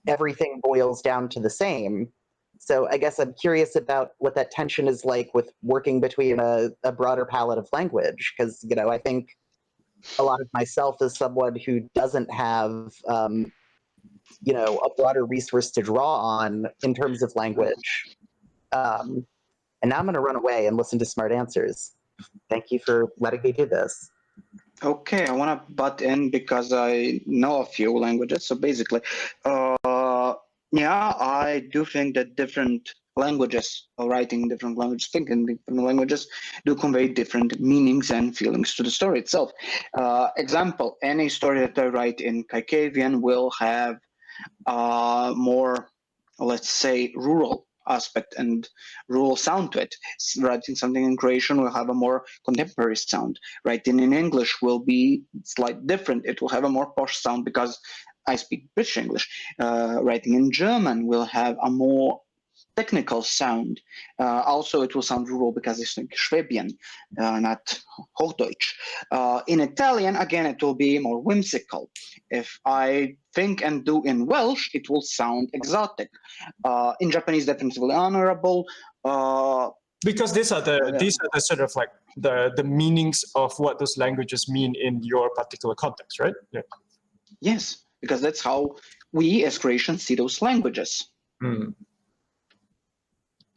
everything boils down to the same. So I guess I'm curious about what that tension is like with working between a broader palette of language, because I think a lot of myself is someone who doesn't have a broader resource to draw on in terms of language. And now I'm going to run away and listen to smart answers. Thank you for letting me do this. Okay, I want to butt in because I know a few languages. So basically, yeah, I do think that different languages, or writing different languages, thinking different languages, do convey different meanings and feelings to the story itself. Example, any story that I write in Kaikavian will have more, let's say, rural aspect and rural sound to it. Writing something in Croatian will have a more contemporary sound. Writing in English will be slightly different. It will have a more posh sound because I speak British English. Writing in German will have a more technical sound. Also, it will sound rural because it's like Schwabian, not Hochdeutsch. In Italian, again, it will be more whimsical. If I think and do in Welsh, it will sound exotic. In Japanese, definitely honorable. Because these are the sort of like the meanings of what those languages mean in your particular context, right? Yeah. Yes, because that's how we as Croatians see those languages.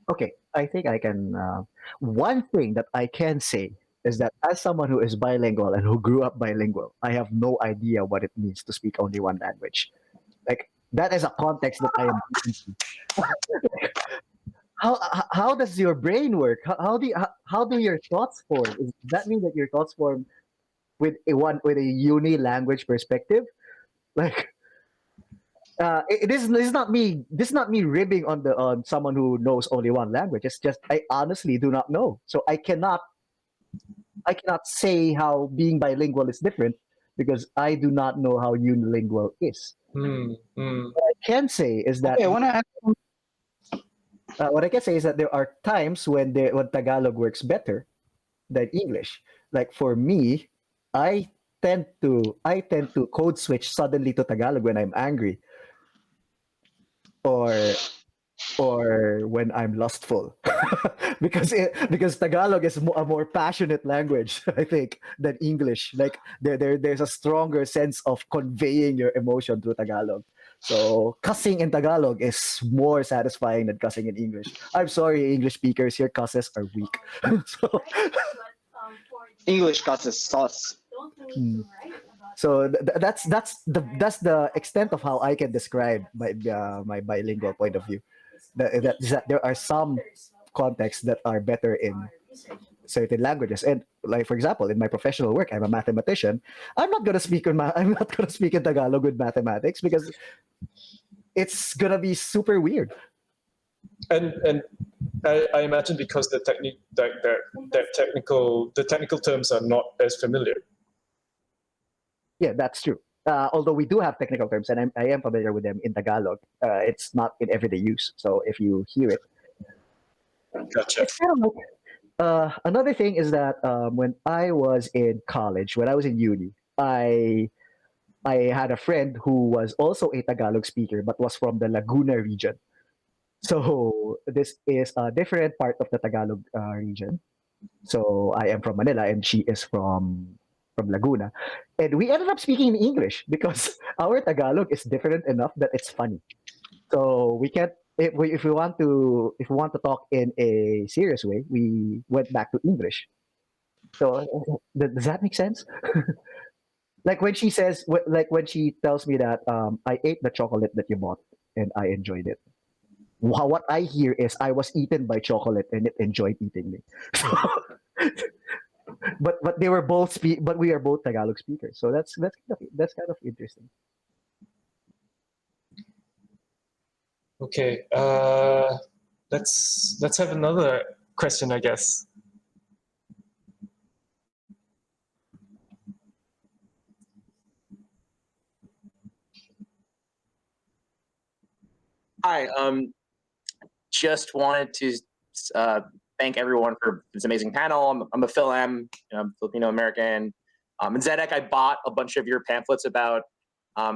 Okay, I think I can. One thing that I can say is that as someone who is bilingual and who grew up bilingual, I have no idea what it means to speak only one language. Like that is a context that I am. How does your brain work? How do your thoughts form? Does that mean that your thoughts form with a uni language perspective? Like this is not me. This is not me ribbing on someone who knows only one language. It's just I honestly do not know. So I cannot say how being bilingual is different because I do not know how unilingual is. What I can say is that Okay, I want to ask. what I can say is that there are times when Tagalog works better than English. Like for me, I tend to code switch suddenly to Tagalog when I'm angry, or when I'm lustful, because Tagalog is a more passionate language, I think, than English. Like there's a stronger sense of conveying your emotion through Tagalog. So cussing in Tagalog is more satisfying than cussing in English. I'm sorry, English speakers, your cusses are weak. So, English cusses sauce. mm. So that's the extent of how I can describe my bilingual point of view. That there are some contexts that are better in certain languages. And like, for example, in my professional work, I'm a mathematician. I'm not gonna speak in Tagalog with mathematics because it's gonna be super weird. And I imagine because the technical terms are not as familiar. Yeah, that's true. Although we do have technical terms, and I am familiar with them in Tagalog, it's not in everyday use. So if you hear it, Gotcha. it's kind of like, another thing is that when I was in college, when I was in uni, I had a friend who was also a Tagalog speaker, but was from the Laguna region. So this is a different part of the Tagalog region. So I am from Manila, and she is from Laguna, and we ended up speaking in English because our Tagalog is different enough that it's funny. So we can't if we want to talk in a serious way, we went back to English. So does that make sense? Like when she says, like when she tells me that I ate the chocolate that you bought and I enjoyed it. What I hear is I was eaten by chocolate and it enjoyed eating me. But they were both but we are both Tagalog speakers, so that's kind of interesting. Okay. Let's have another question, I guess. Hi. Just wanted to thank everyone for this amazing panel. I'm a Phil M. I'm Filipino American. In Zedek, I bought a bunch of your pamphlets about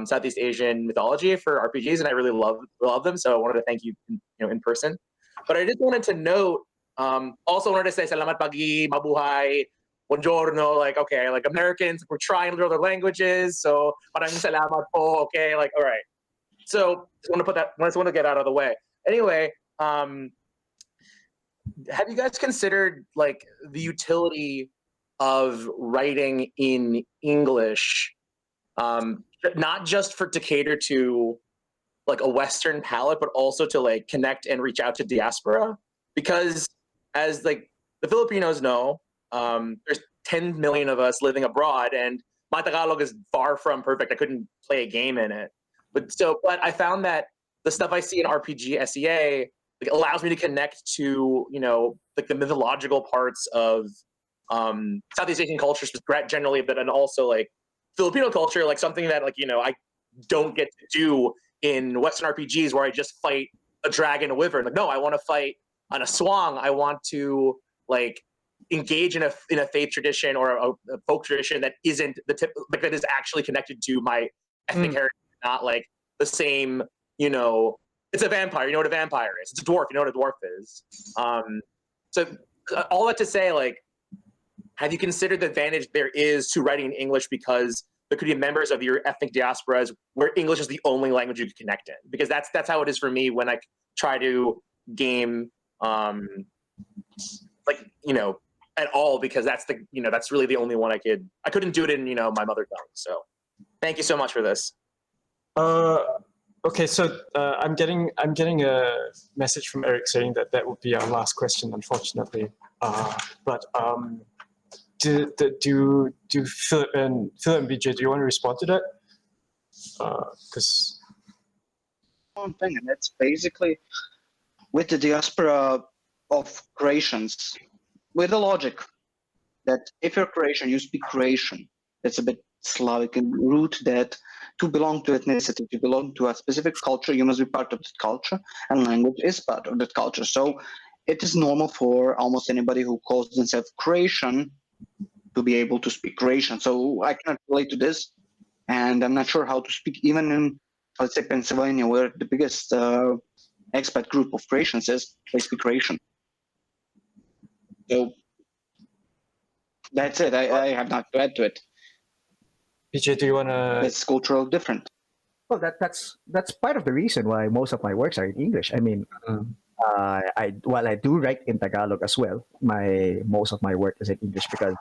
Southeast Asian mythology for RPGs, and I really love them. So I wanted to thank you, in person. But I just wanted to note, also wanted to say salamat pagi, mabuhay, buongiorno. Like, okay, like Americans, we're trying to learn other languages. So maraming salamat po. Okay, like, all right. So just want to get out of the way. Anyway, have you guys considered like the utility of writing in English, not just to cater to like a Western palate, but also to like connect and reach out to diaspora? Because as like the Filipinos know, there's 10 million of us living abroad, and my Tagalog is far from perfect. I couldn't play a game in it. But I found that the stuff I see in RPG SEA like, allows me to connect to, like the mythological parts of Southeast Asian cultures generally, but and also like Filipino culture, like something that like, I don't get to do in Western RPGs where I just fight a dragon, a wyvern. Like, no, I want to fight on a swang. I want to like engage in a faith tradition or a folk tradition that isn't the tip, like that is actually connected to my ethnic heritage. Not like the same, it's a vampire. You know what a vampire is. It's a dwarf. You know what a dwarf is. So all that to say, like, have you considered the advantage there is to writing in English because there could be members of your ethnic diasporas where English is the only language you can connect in? Because that's how it is for me when I try to game, at all, because that's that's really the only one I couldn't do it in, my mother tongue. So thank you so much for this. Okay, so I'm getting a message from Eric saying that would be our last question, unfortunately. But do Philip and BJ, do you want to respond to that? Because One thing, and that's basically with the diaspora of creations, with the logic that if you're Croatian, you speak Croatian. It's a bit Slavic in root that to belong to ethnicity, to belong to a specific culture, you must be part of that culture, and language is part of that culture. So it is normal for almost anybody who calls themselves Croatian to be able to speak Croatian. So I cannot relate to this, and I'm not sure how to speak even in, let's say, Pennsylvania, where the biggest expat group of Croatians is. They speak Croatian. So that's it. I have not to add to it. BJ, do you want to? It's cultural different. Well, that's part of the reason why most of my works are in English. I mean, while I do write in Tagalog as well, most of my work is in English because,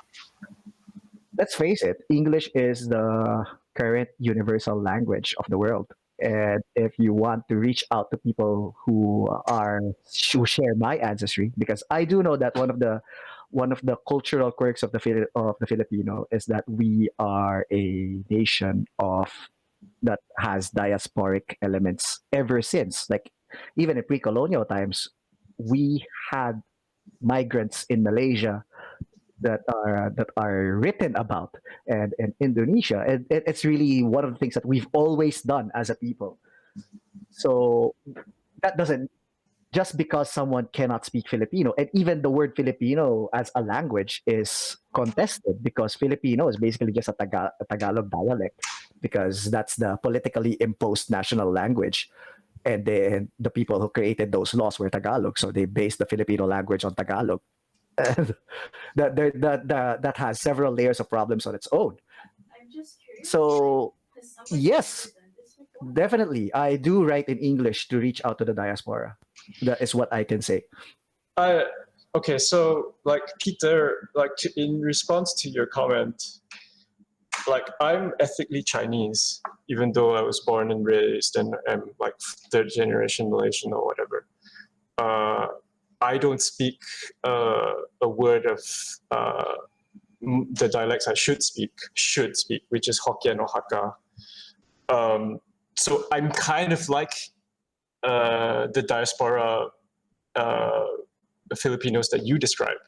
let's face it, English is the current universal language of the world. And if you want to reach out to people who share my ancestry, because I do know that one of the cultural quirks of the Filipino is that we are a nation that has diasporic elements ever since. Like even in pre-colonial times, we had migrants in Malaysia that are written about, and in Indonesia, and it's really one of the things that we've always done as a people. So that doesn't, just because someone cannot speak Filipino, and even the word Filipino as a language is contested because Filipino is basically just a Tagalog dialect, because that's the politically imposed national language. And then the people who created those laws were Tagalog, so they based the Filipino language on Tagalog. And that has several layers of problems on its own. I'm just curious. So Has someone yes, ever done this before? definitely, I do write in English to reach out to the diaspora. That is what I can say. Okay, so like Peter, in response to your comment, like I'm ethnically Chinese, even though I was born and raised and am like third generation Malaysian or whatever. I don't speak a word of the dialects I should speak, which is Hokkien or Hakka. So I'm kind of like the diaspora Filipinos that you describe,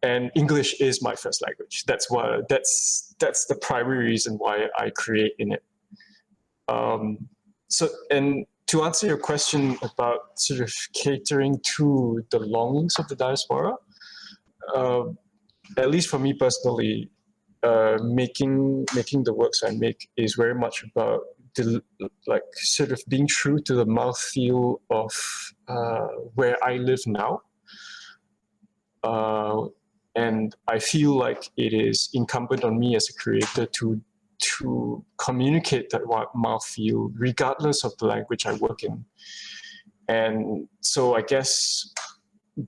and English is my first language. That's the primary reason why I create in it. So, and to answer your question about sort of catering to the longings of the diaspora, at least for me personally, making the works I make is very much about sort of being true to the mouthfeel of where I live now. And I feel like it is incumbent on me as a creator to communicate that mouthfeel regardless of the language I work in. And so I guess if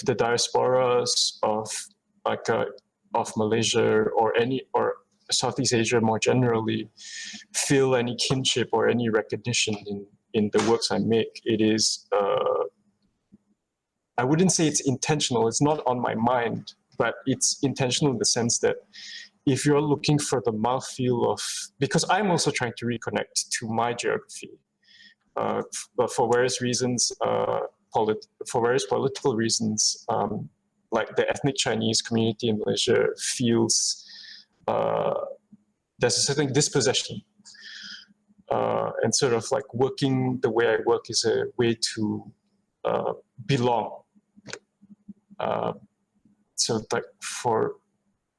the diasporas of Malaysia or Southeast Asia more generally feel any kinship or any recognition in the works I make, it is I wouldn't say it's intentional, it's not on my mind, but it's intentional in the sense that if you're looking for the mouthfeel of, because I'm also trying to reconnect to my geography, but for various reasons, for various political reasons, like the ethnic Chinese community in Malaysia feels there's a certain dispossession, and sort of like working the way I work is a way to belong. So like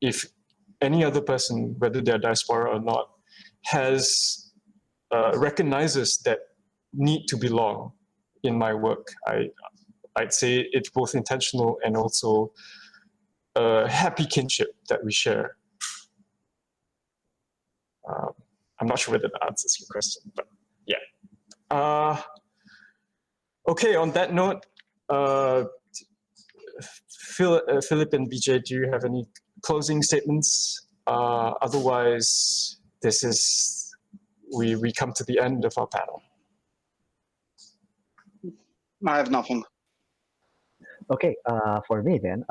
if any other person, whether they're diaspora or not, recognizes that need to belong in my work, I'd say it's both intentional and also a happy kinship that we share. I'm not sure whether that answers your question, but yeah. Okay, on that note, Philip and BJ, do you have any closing statements? Otherwise, we come to the end of our panel. I have nothing. Okay, for me then,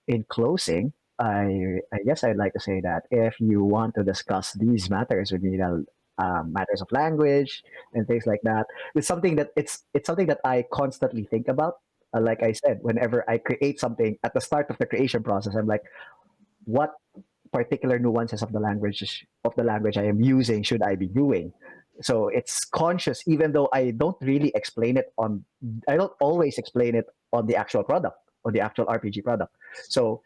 in closing, I guess I'd like to say that if you want to discuss these matters with me, matters of language and things like that, it's something that I constantly think about. Like I said, whenever I create something at the start of the creation process, I'm like, what particular nuances of the language I am using should I be doing? So it's conscious, even though I don't always explain it on the actual product. on the actual RPG product. So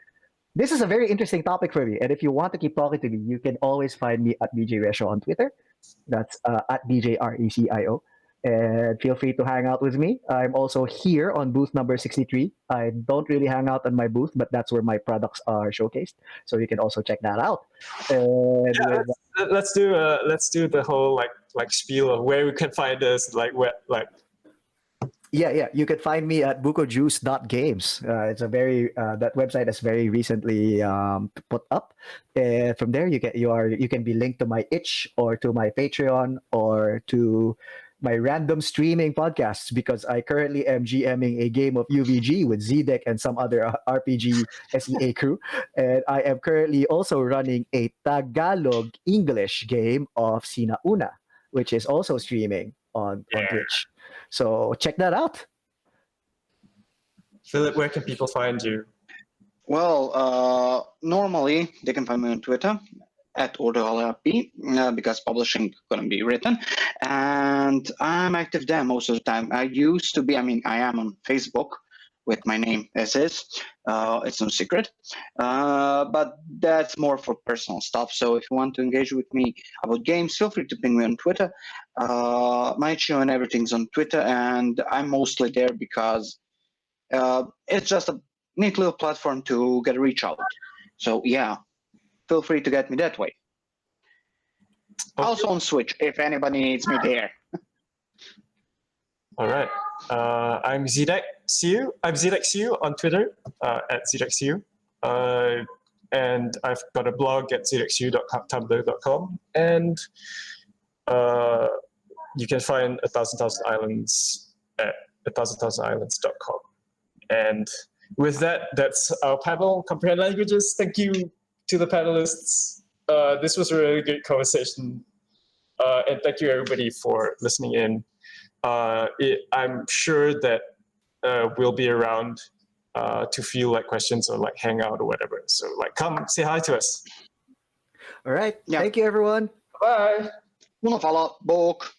this is a very interesting topic for me. And if you want to keep talking to me, you can always find me at BJ Resho on Twitter. That's at BJRECIO. And feel free to hang out with me. I'm also here on booth number 63. I don't really hang out on my booth, but that's where my products are showcased. So you can also check that out. And Yeah, with, let's do the whole like spiel of where we can find us, like where like. yeah, you can find me at bukojuice.games. It's a very that website is very recently put up. From there, you can be linked to my itch or to my Patreon or to my random streaming podcasts, because I currently am GMing a game of UVG with Zdeck and some other RPG SEA crew, and I am currently also running a Tagalog English game of Sina Una, which is also streaming on Twitch. So check that out. Philip, where can people find you? Well, normally they can find me on Twitter at OrderLRP because publishing couldn't be written, and I'm active there most of the time. I used to be. I mean, I am on Facebook with my name as is. It's no secret, but that's more for personal stuff. So if you want to engage with me about games, feel free to ping me on Twitter. My show and everything's on Twitter, and I'm mostly there because it's just a neat little platform to get a reach out. So yeah, feel free to get me that way. Okay. Also on Switch, if anybody needs me there. All right. I'm ZDeckSU. I'm ZDeckSU on Twitter at ZDeckSU. And I've got a blog at zdecksu.tumblr.com. And you can find 1,000,000 Islands at 1,000,000islands.com. And with that, that's our panel, Comprehend Languages. Thank you to the panelists. This was a really good conversation. And thank you, everybody, for listening in. I'm sure that we'll be around to feel like questions or like hang out or whatever. So like, come say hi to us. All right. Yeah. Thank you, everyone. Bye. Follow book.